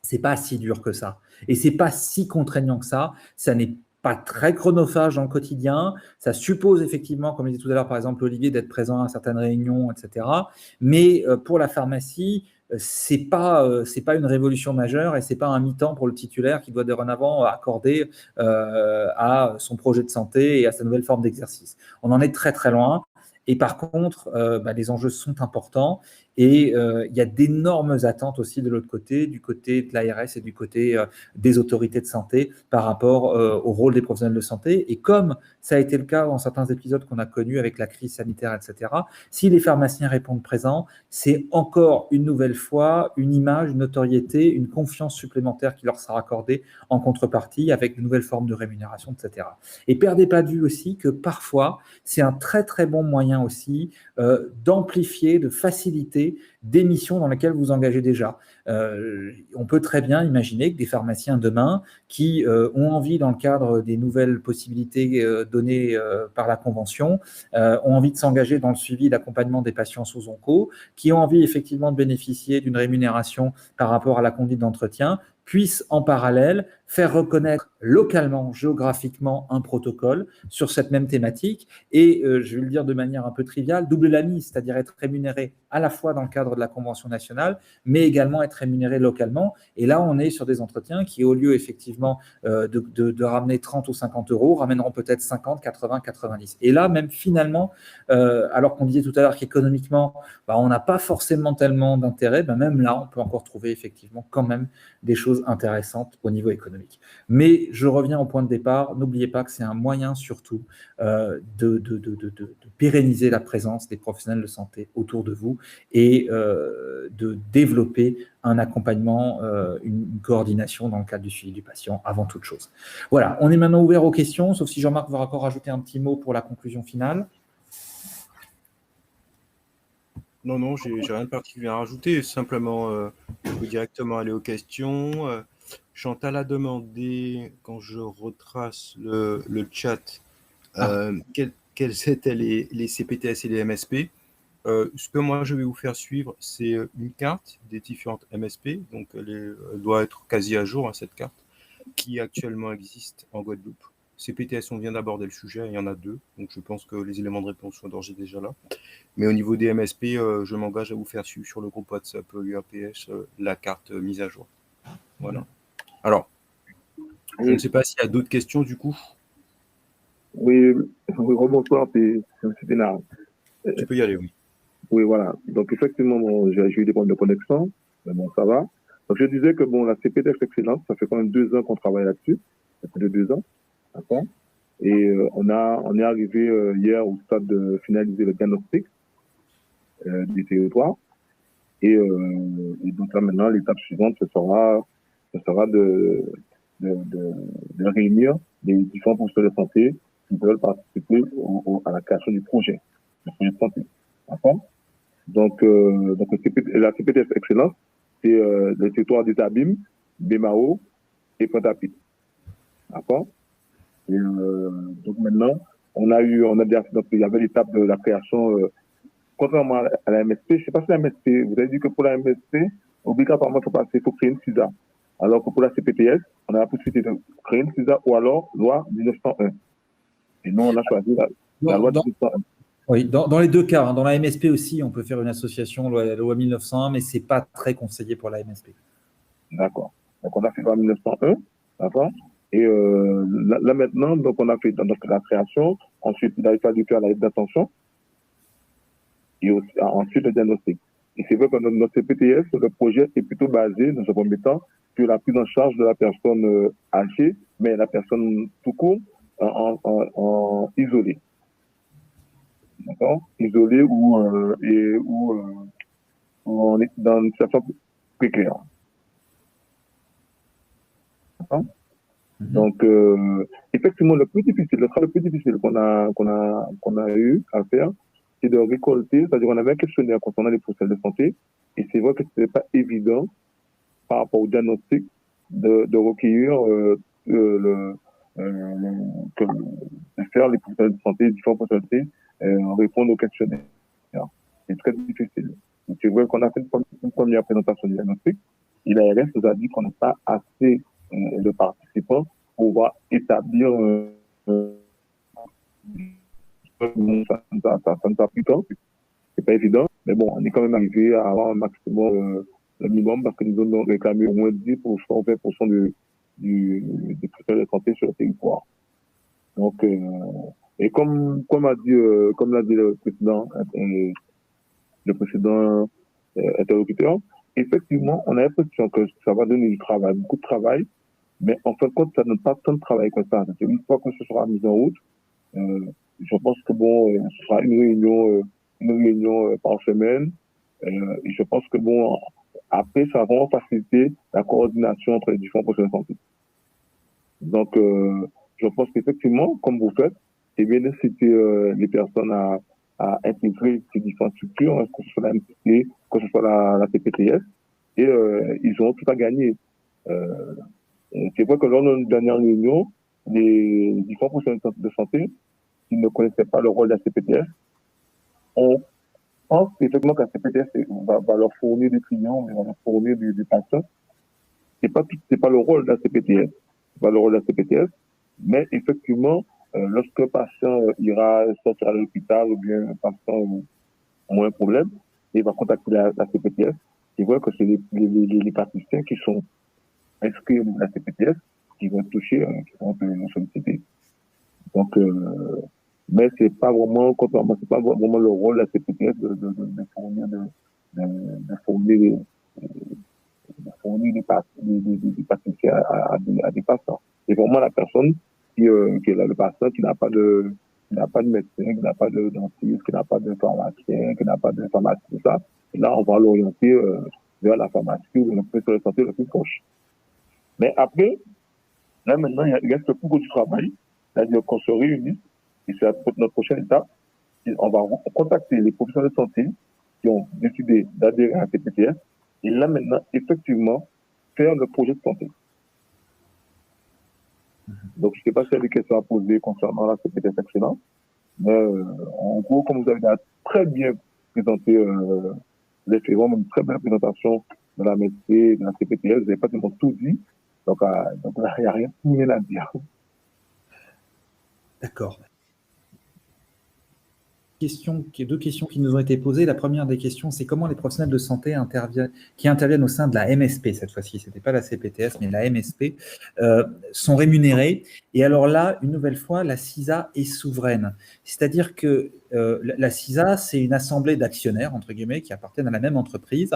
Speaker 2: c'est pas si dur que ça. Et c'est pas si contraignant que ça. Ça n'est pas très chronophage dans le quotidien. Ça suppose effectivement, comme je disais tout à l'heure, par exemple, Olivier, d'être présent à certaines réunions, etc. Mais pour la pharmacie, c'est pas une révolution majeure et c'est pas un mi-temps pour le titulaire qui doit dorénavant accorder à son projet de santé et à sa nouvelle forme d'exercice. On en est très très loin. Et par contre, les enjeux sont importants et il y a d'énormes attentes aussi de l'autre côté, du côté de l'ARS et du côté des autorités de santé par rapport au rôle des professionnels de santé. Et comme ça a été le cas dans certains épisodes qu'on a connus avec la crise sanitaire, etc., si les pharmaciens répondent présents, c'est encore une nouvelle fois une image, une notoriété, une confiance supplémentaire qui leur sera accordée en contrepartie avec de nouvelles formes de rémunération, etc. Et perdez pas de vue aussi que parfois, c'est un très très bon moyen aussi d'amplifier, de faciliter des missions dans lesquelles vous engagez déjà. On peut très bien imaginer que des pharmaciens demain qui ont envie, dans le cadre des nouvelles possibilités données par la Convention, ont envie de s'engager dans le suivi et l'accompagnement des patients sous onco, qui ont envie effectivement de bénéficier d'une rémunération par rapport à la conduite d'entretien, puissent en parallèle faire reconnaître localement, géographiquement, un protocole sur cette même thématique et, je vais le dire de manière un peu triviale, doubler la mise, c'est-à-dire être rémunéré à la fois dans le cadre de la Convention nationale, mais également être rémunéré localement. Et là, on est sur des entretiens qui, au lieu effectivement de ramener 30 ou 50 euros, ramèneront peut-être 50, 80, 90. Et là, même finalement, alors qu'on disait tout à l'heure qu'économiquement, on n'a pas forcément tellement d'intérêt, même là, on peut encore trouver effectivement quand même des choses intéressantes au niveau économique. Mais je reviens au point de départ, n'oubliez pas que c'est un moyen surtout de pérenniser la présence des professionnels de santé autour de vous et de développer un accompagnement, une coordination dans le cadre du suivi du patient avant toute chose. Voilà, on est maintenant ouvert aux questions, sauf si Jean-Marc veut encore rajouter un petit mot pour la conclusion finale.
Speaker 6: Non, j'ai rien de particulier à rajouter. Simplement, je peux directement aller aux questions. Chantal a demandé, quand je retrace le chat, quels étaient les CPTS et les MSP. Ce que moi, je vais vous faire suivre, c'est une carte des différentes MSP. Donc, elle doit être quasi à jour, cette carte, qui actuellement existe en Guadeloupe. CPTS, on vient d'aborder le sujet, il y en a 2. Donc, je pense que les éléments de réponse sont d'ores et déjà là. Mais au niveau des MSP, je m'engage à vous faire suivre sur le groupe WhatsApp URPS la carte mise à jour. Voilà. Alors, je ne sais pas s'il y a d'autres questions du coup.
Speaker 5: Oui, rebonsoir, c'est M. Pénard.
Speaker 6: Tu peux y aller, oui.
Speaker 5: Oui, voilà. Donc, effectivement, j'ai eu des problèmes de connexion, mais bon, ça va. Donc, je disais que la CPTS Excellence, ça fait quand même 2 ans qu'on travaille là-dessus. Ça fait 2 ans. D'accord. Et on est arrivé hier au stade de finaliser le diagnostic du territoire. Et donc là, maintenant, l'étape suivante, ce sera de réunir les différents professionnels de santé qui veulent participer à la création du projet de santé. D'accord? Donc, la CPTS Excellence, c'est le territoire des Abîmes, Bémao et Pointe-à-Pitre. D'accord? Et donc maintenant, il y avait l'étape de la création, contrairement à la MSP. Je ne sais pas si la MSP, vous avez dit que pour la MSP, obligatoirement, il faut créer une CISA. Alors que pour la CPTS, on a la possibilité de créer une CISA ou alors loi 1901. Et nous, on a choisi la loi 1901.
Speaker 2: Oui, dans les deux cas, hein, dans la MSP aussi, on peut faire une association, la loi 1901, mais ce n'est pas très conseillé pour la MSP.
Speaker 5: D'accord. Donc, on a fait la loi 1901, d'accord. Et là maintenant, donc on a fait la création, ensuite il a fallu faire la lettre d'intention, et ensuite le diagnostic. Et c'est vrai que notre CPTS, le projet est plutôt basé, dans un premier temps, sur la prise en charge de la personne âgée, mais la personne tout court, en isolée. D'accord? Isolée ou on est dans une situation précaire. D'accord? Donc, effectivement, le travail le plus difficile qu'on a eu à faire, c'est de récolter, c'est-à-dire qu'on avait un questionnaire concernant les professionnels de santé, et c'est vrai que ce n'était pas évident, par rapport au diagnostic, de recueillir, de faire les professionnels de santé, différents professionnels de santé, répondre au questionnaire. C'est très difficile. C'est vrai qu'on a fait une première présentation du diagnostic, et l'ARS nous a dit qu'on n'a pas assez de participants pour pouvoir établir ça nous a pris temps, c'est pas évident, mais bon, on est quand même arrivé à avoir un maximum, le minimum, parce que nous avons réclamé au moins 10% ou 20% des professionnels de santé sur le territoire. Donc, et comme l'a dit le précédent interlocuteur, effectivement, on a l'impression que ça va donner du travail, beaucoup de travail, mais en fin de compte, ça ne donne pas tant de travail que ça. C'est une fois que ce sera mis en route, je pense que ce sera une réunion par semaine, et je pense que après, ça va vraiment faciliter la coordination entre les différents professionnels de santé. Donc, je pense qu'effectivement, comme vous faites, c'est bien d'inciter les personnes à intégrer ces différentes structures, hein, que ce soit la MCT, que ce soit la CPTS, et ils auront tout à gagner. C'est vrai que lors de notre dernière réunion, les différents professionnels de santé qui ne connaissaient pas le rôle de la CPTS, on pense effectivement que la CPTS va leur fournir des clients, va leur fournir des patients. C'est pas le rôle de la CPTS. C'est pas le rôle de la CPTS, mais effectivement, lorsque le patient ira sortir à l'hôpital ou bien un patient a un problème, il va contacter la CPTS. C'est vrai que c'est les praticiens qui sont inscrits à la CPTS qui vont toucher, qui vont solliciter. Donc, mais c'est pas vraiment le rôle de la CPTS de fournir des praticiens à des patients. C'est vraiment la personne qui est là, le patient qui n'a pas de médecin, qui n'a pas de dentiste, qui n'a pas de pharmacien, qui n'a pas de pharmacie, tout ça. Et là, on va l'orienter vers la pharmacie ou le professionnel de santé le plus proche. Mais après, là maintenant, il reste le plus gros du travail, c'est-à-dire qu'on se réunit, et c'est notre prochaine étape. On va contacter les professionnels de santé qui ont décidé d'adhérer à la CPTS, et là maintenant, effectivement, faire le projet de santé. Donc, je ne sais pas s'il y a des questions à poser concernant la CPTS Excellence, mais en gros, comme vous avez très bien présenté, vous avez fait vraiment une très belle présentation de la MSP, de la CPTS, vous n'avez pas tellement tout dit, donc là, il n'y a rien à dire.
Speaker 2: D'accord. Deux questions qui nous ont été posées. La première des questions, c'est comment les professionnels de santé qui interviennent au sein de la MSP, cette fois-ci, ce n'était pas la CPTS, mais la MSP, sont rémunérés. Et alors là, une nouvelle fois, la CISA est souveraine. C'est-à-dire que la CISA, c'est une assemblée d'actionnaires, entre guillemets, qui appartiennent à la même entreprise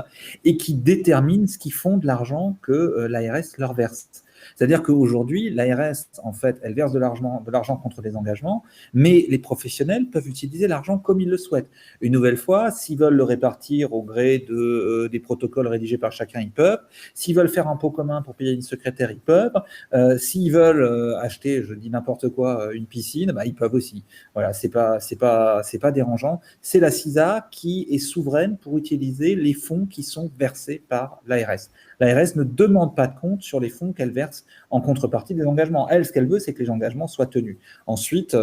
Speaker 2: et qui déterminent ce qu'ils font de l'argent que l'ARS leur verse. C'est-à-dire qu'aujourd'hui, l'ARS, en fait, elle verse de l'argent contre des engagements, mais les professionnels peuvent utiliser l'argent comme ils le souhaitent. Une nouvelle fois, s'ils veulent le répartir au gré des protocoles rédigés par chacun, ils peuvent. S'ils veulent faire un pot commun pour payer une secrétaire, ils peuvent. S'ils veulent acheter, je dis n'importe quoi, une piscine, bah, ils peuvent aussi. Voilà, c'est pas dérangeant. C'est la CISA qui est souveraine pour utiliser les fonds qui sont versés par l'ARS. L'ARS ne demande pas de compte sur les fonds qu'elle verse en contrepartie des engagements. Elle, ce qu'elle veut, c'est que les engagements soient tenus. Ensuite,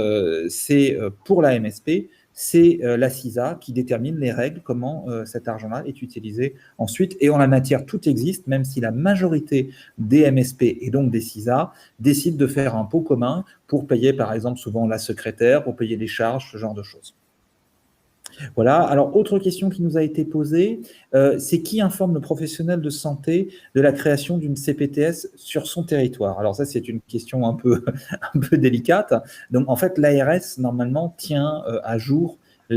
Speaker 2: c'est pour la MSP, c'est la CISA qui détermine les règles, comment cet argent-là est utilisé ensuite. Et en la matière, tout existe, même si la majorité des MSP et donc des CISA décident de faire un pot commun pour payer, par exemple, souvent la secrétaire, pour payer les charges, ce genre de choses. Voilà. Alors, autre question qui nous a été posée, c'est qui informe le professionnel de santé de la création d'une CPTS sur son territoire? Alors ça, c'est une question un peu délicate. Donc, en fait, l'ARS, normalement, tient à jour la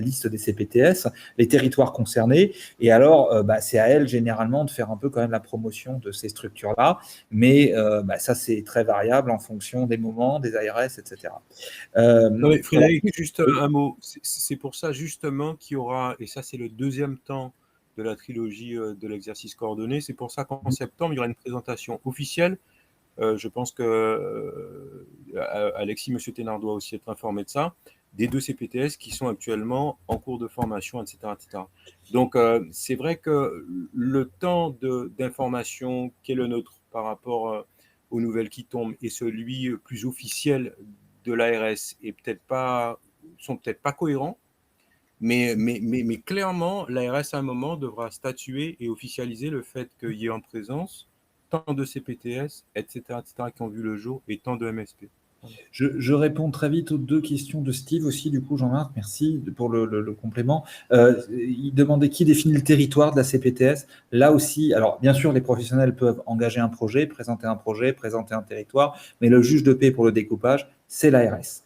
Speaker 2: liste des CPTS, les territoires concernés. Et alors, c'est à elle, généralement, de faire un peu quand même la promotion de ces structures-là. Mais ça, c'est très variable en fonction des moments, des ARS, etc.
Speaker 6: Non, mais Frédéric, juste un mot. C'est pour ça, justement, qu'il y aura, et ça, c'est le deuxième temps de la trilogie de l'exercice coordonné. C'est pour ça qu'en septembre, il y aura une présentation officielle. Je pense que Alexis, M. Thénard doit aussi être informé de ça, des 2 CPTS qui sont actuellement en cours de formation, etc. etc. Donc, c'est vrai que le temps d'information qui est le nôtre par rapport aux nouvelles qui tombent et celui plus officiel de l'ARS sont peut-être pas cohérents, mais clairement, l'ARS à un moment devra statuer et officialiser le fait qu'il y ait en présence tant de CPTS, etc., qui ont vu le jour, et tant de MSP.
Speaker 2: Je réponds très vite aux 2 questions de Steve aussi, du coup, Jean-Marc, merci pour le complément. Il demandait qui définit le territoire de la CPTS. Là aussi, alors bien sûr, les professionnels peuvent engager un projet, présenter un territoire, mais le juge de paix pour le découpage, c'est l'ARS.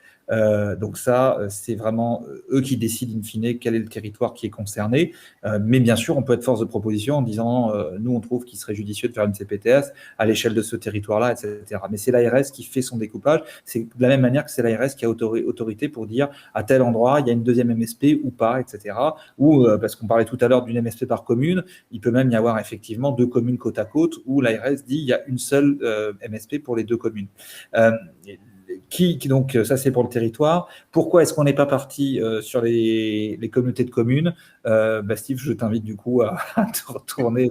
Speaker 2: Donc ça, c'est vraiment eux qui décident in fine quel est le territoire qui est concerné. Mais bien sûr, on peut être force de proposition en disant nous, on trouve qu'il serait judicieux de faire une CPTS à l'échelle de ce territoire-là, etc. Mais c'est l'ARS qui fait son découpage. C'est de la même manière que c'est l'ARS qui a autorité pour dire à tel endroit, il y a une deuxième MSP ou pas, etc. Ou parce qu'on parlait tout à l'heure d'une MSP par commune, il peut même y avoir effectivement 2 communes côte à côte où l'ARS dit il y a une seule MSP pour les 2 communes. Donc, ça, c'est pour le territoire. Pourquoi est-ce qu'on n'est pas parti sur les communautés de communes? Steve, je t'invite du coup à te retourner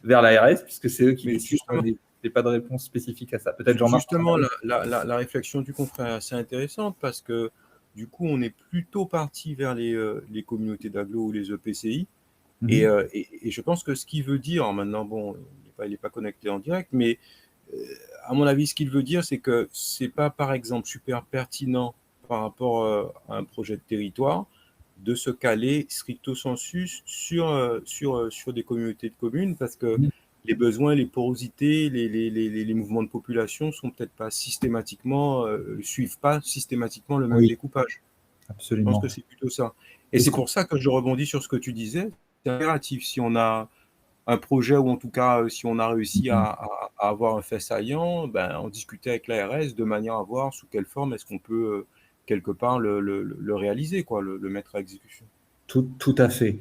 Speaker 2: vers l'ARS, puisque c'est eux qui décident. Je n'ai pas de réponse spécifique à ça. Peut-être Jean-Marc.
Speaker 6: Justement, la réflexion du confrère est assez intéressante parce que du coup, on est plutôt parti vers les communautés d'agglo ou les EPCI. Et je pense que ce qu'il veut dire, maintenant, bon, il n'est pas connecté en direct, mais à mon avis, ce qu'il veut dire, c'est que ce n'est pas, par exemple, super pertinent par rapport à un projet de territoire de se caler stricto sensu sur des communautés de communes parce que les besoins, les porosités, les mouvements de population sont peut-être pas systématiquement, suivent pas systématiquement le même découpage.
Speaker 2: Absolument.
Speaker 6: Je pense que c'est plutôt ça. Et c'est pour ça que je rebondis sur ce que tu disais. C'est impératif si on a un projet ou en tout cas si on a réussi à avoir un fait saillant, en discuter avec l'ARS de manière à voir sous quelle forme est-ce qu'on peut quelque part le réaliser, quoi, le mettre à exécution.
Speaker 2: Tout à fait.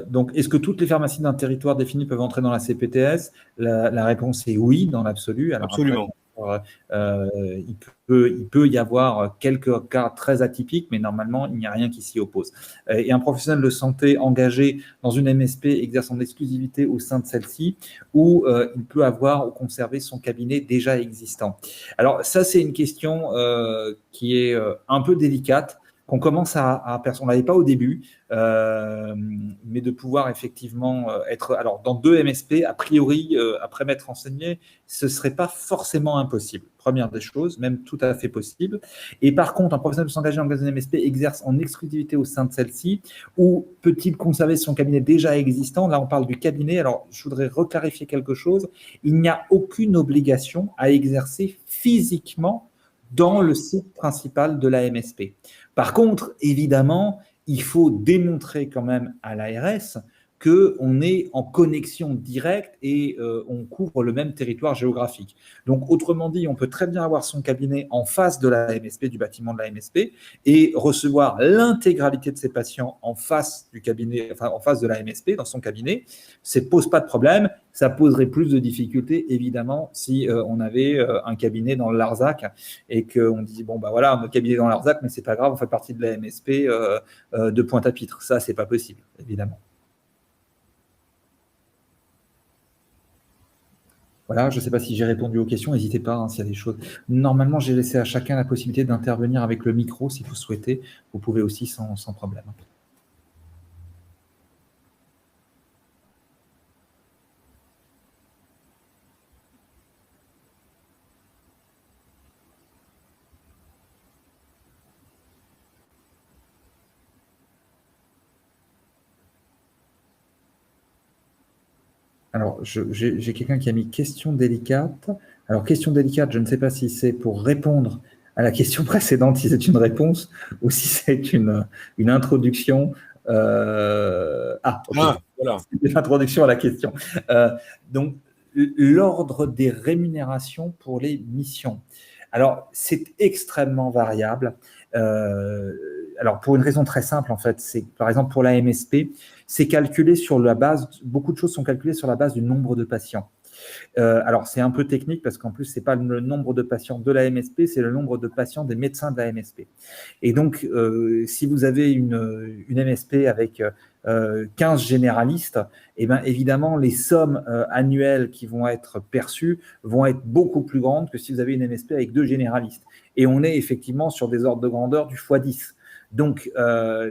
Speaker 2: Donc, est-ce que toutes les pharmacies d'un territoire défini peuvent entrer dans la CPTS? La réponse est oui, dans l'absolu.
Speaker 6: Absolument.
Speaker 2: Il peut y avoir quelques cas très atypiques, mais normalement, il n'y a rien qui s'y oppose. Et un professionnel de santé engagé dans une MSP exerce en exclusivité au sein de celle-ci, où il peut avoir ou conserver son cabinet déjà existant. Alors, ça, c'est une question qui est un peu délicate, qu'on commence à on n'avait pas au début, mais de pouvoir effectivement être… Alors, dans 2 MSP, a priori, après m'être renseigné, ce ne serait pas forcément impossible. Première des choses, même tout à fait possible. Et par contre, un professionnel de s'engager dans une MSP exerce en exclusivité au sein de celle-ci, ou peut-il conserver son cabinet déjà existant? Là, on parle du cabinet. Alors, je voudrais reclarifier quelque chose. Il n'y a aucune obligation à exercer physiquement dans le site principal de la MSP. Par contre, évidemment, il faut démontrer quand même à l'ARS qu'on est en connexion directe et on couvre le même territoire géographique. Donc, autrement dit, on peut très bien avoir son cabinet en face de la MSP, du bâtiment de la MSP, et recevoir l'intégralité de ses patients en face du cabinet, enfin en face de la MSP, dans son cabinet. Ça ne pose pas de problème. Ça poserait plus de difficultés, évidemment, si on avait un cabinet dans le Larzac et qu'on dit, bon, bah voilà, notre cabinet dans le Larzac, mais c'est pas grave, on fait partie de la MSP de Pointe-à-Pitre. Ça, c'est pas possible, évidemment. Voilà, je ne sais pas si j'ai répondu aux questions, n'hésitez pas hein, s'il y a des choses. Normalement, j'ai laissé à chacun la possibilité d'intervenir avec le micro, si vous souhaitez. Vous pouvez aussi sans problème. Alors, j'ai quelqu'un qui a mis question délicate. Alors, question délicate, je ne sais pas si c'est pour répondre à la question précédente, si c'est une réponse ou si c'est une introduction. Ok.
Speaker 1: Voilà.
Speaker 2: C'est une introduction à la question. Donc, l'ordre des rémunérations pour les missions. Alors, c'est extrêmement variable. Alors, pour une raison très simple, en fait, c'est par exemple pour la MSP, c'est calculé sur la base, beaucoup de choses sont calculées sur la base du nombre de patients. Alors, c'est un peu technique parce qu'en plus, ce n'est pas le nombre de patients de la MSP, c'est le nombre de patients des médecins de la MSP. Et donc, si vous avez une MSP avec 15 généralistes, eh bien, évidemment, les sommes annuelles qui vont être perçues vont être beaucoup plus grandes que si vous avez une MSP avec 2 généralistes. Et on est effectivement sur des ordres de grandeur du x10. Donc,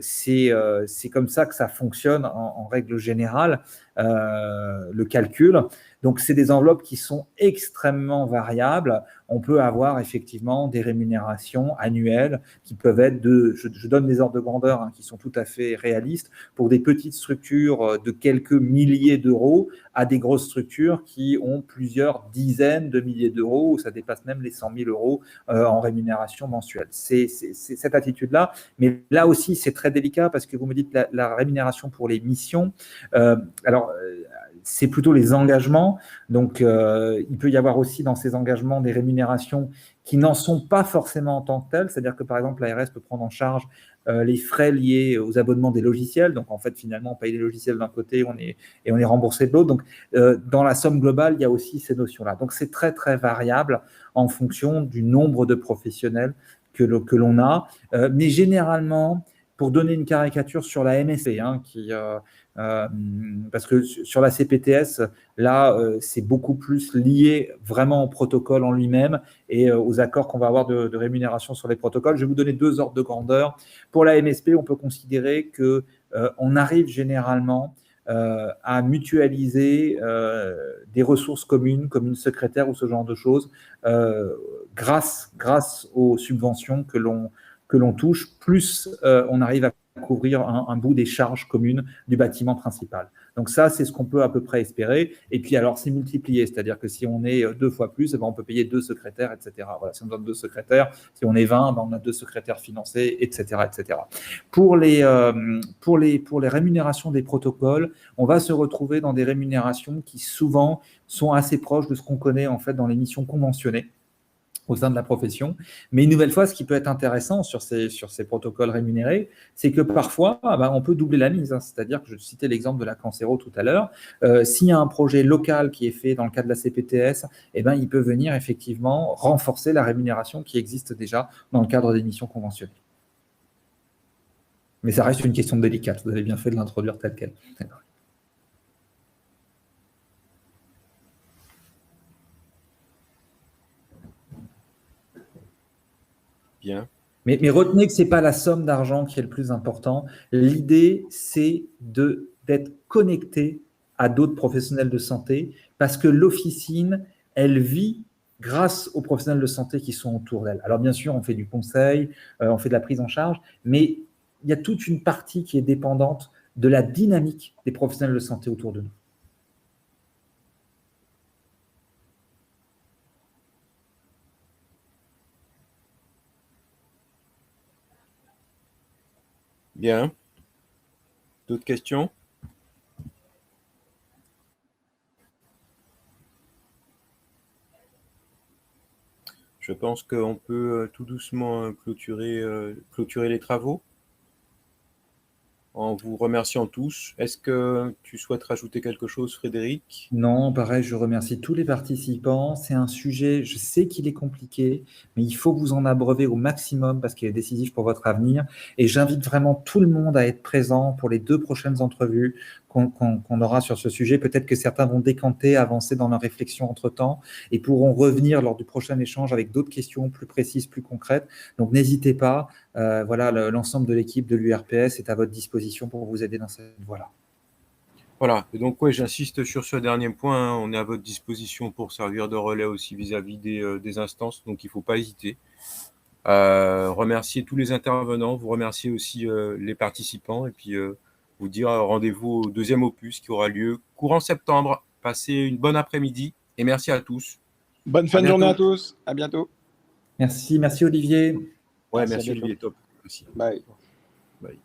Speaker 2: c'est comme ça que ça fonctionne en règle générale, le calcul. Donc, c'est des enveloppes qui sont extrêmement variables. On peut avoir effectivement des rémunérations annuelles qui peuvent être je donne des ordres de grandeur hein, qui sont tout à fait réalistes, pour des petites structures de quelques milliers d'euros à des grosses structures qui ont plusieurs dizaines de milliers d'euros, où ça dépasse même les 100 000 euros en rémunération mensuelle. C'est cette attitude-là. Mais là aussi, c'est très délicat parce que vous me dites la rémunération pour les missions. C'est plutôt les engagements. Donc, il peut y avoir aussi dans ces engagements des rémunérations qui n'en sont pas forcément en tant que telles. C'est-à-dire que, par exemple, l'ARS peut prendre en charge les frais liés aux abonnements des logiciels. Donc, en fait, finalement, on paye les logiciels d'un côté et on est remboursé de l'autre. Donc, dans la somme globale, il y a aussi ces notions-là. Donc, c'est très, très variable en fonction du nombre de professionnels que l'on a. Mais généralement, pour donner une caricature sur la MSP, hein, parce que sur la CPTS, là, c'est beaucoup plus lié vraiment au protocole en lui-même et aux accords qu'on va avoir de rémunération sur les protocoles. Je vais vous donner 2 ordres de grandeur. Pour la MSP, on peut considérer qu'on arrive généralement à mutualiser des ressources communes, comme une secrétaire ou ce genre de choses, grâce aux subventions que l'on touche, plus on arrive à couvrir un bout des charges communes du bâtiment principal. Donc ça, c'est ce qu'on peut à peu près espérer. Et puis alors, c'est multiplié, c'est-à-dire que si on est 2 fois plus, on peut payer 2 secrétaires, etc. Voilà, si on donne 2 secrétaires, si on est 20, on a 2 secrétaires financés, etc., etc. Pour les rémunérations des protocoles, on va se retrouver dans des rémunérations qui souvent sont assez proches de ce qu'on connaît en fait dans les missions conventionnées au sein de la profession. Mais une nouvelle fois, ce qui peut être intéressant sur ces protocoles rémunérés, c'est que parfois, on peut doubler la mise. Hein. C'est-à-dire que je citais l'exemple de la Cancéro tout à l'heure. S'il y a un projet local qui est fait dans le cadre de la CPTS, il peut venir effectivement renforcer la rémunération qui existe déjà dans le cadre des missions conventionnelles. Mais ça reste une question délicate. Vous avez bien fait de l'introduire telle qu'elle.
Speaker 6: Bien.
Speaker 2: Mais retenez que ce n'est pas la somme d'argent qui est le plus important. L'idée, c'est d'être connecté à d'autres professionnels de santé parce que l'officine, elle vit grâce aux professionnels de santé qui sont autour d'elle. Alors bien sûr, on fait du conseil, on fait de la prise en charge, mais il y a toute une partie qui est dépendante de la dynamique des professionnels de santé autour de nous.
Speaker 6: Bien. D'autres questions? Je pense qu'on peut tout doucement clôturer les travaux en vous remerciant tous. Est-ce que tu souhaites rajouter quelque chose, Frédéric?
Speaker 2: Non, pareil, je remercie tous les participants. C'est un sujet, je sais qu'il est compliqué, mais il faut que vous en abreuvez au maximum parce qu'il est décisif pour votre avenir. Et j'invite vraiment tout le monde à être présent pour les 2 prochaines entrevues qu'on aura sur ce sujet. Peut-être que certains vont décanter, avancer dans leur réflexion entre-temps et pourront revenir lors du prochain échange avec d'autres questions plus précises, plus concrètes. Donc, n'hésitez pas. Voilà, l'ensemble de l'équipe de l'URPS est à votre disposition pour vous aider dans cette voie-là.
Speaker 6: Voilà, et donc j'insiste sur ce dernier point, hein. On est à votre disposition pour servir de relais aussi vis-à-vis des instances, donc il ne faut pas hésiter. Remercier tous les intervenants, vous remercier aussi les participants, et puis vous dire rendez-vous au 2e opus qui aura lieu courant septembre. Passez une bonne après-midi, et merci à tous.
Speaker 3: Bonne fin de journée à tous. À bientôt.
Speaker 2: Merci Olivier.
Speaker 6: Ouais,
Speaker 3: Merci,
Speaker 6: merci Olivier, top. Merci.
Speaker 3: Bye.
Speaker 6: Bye.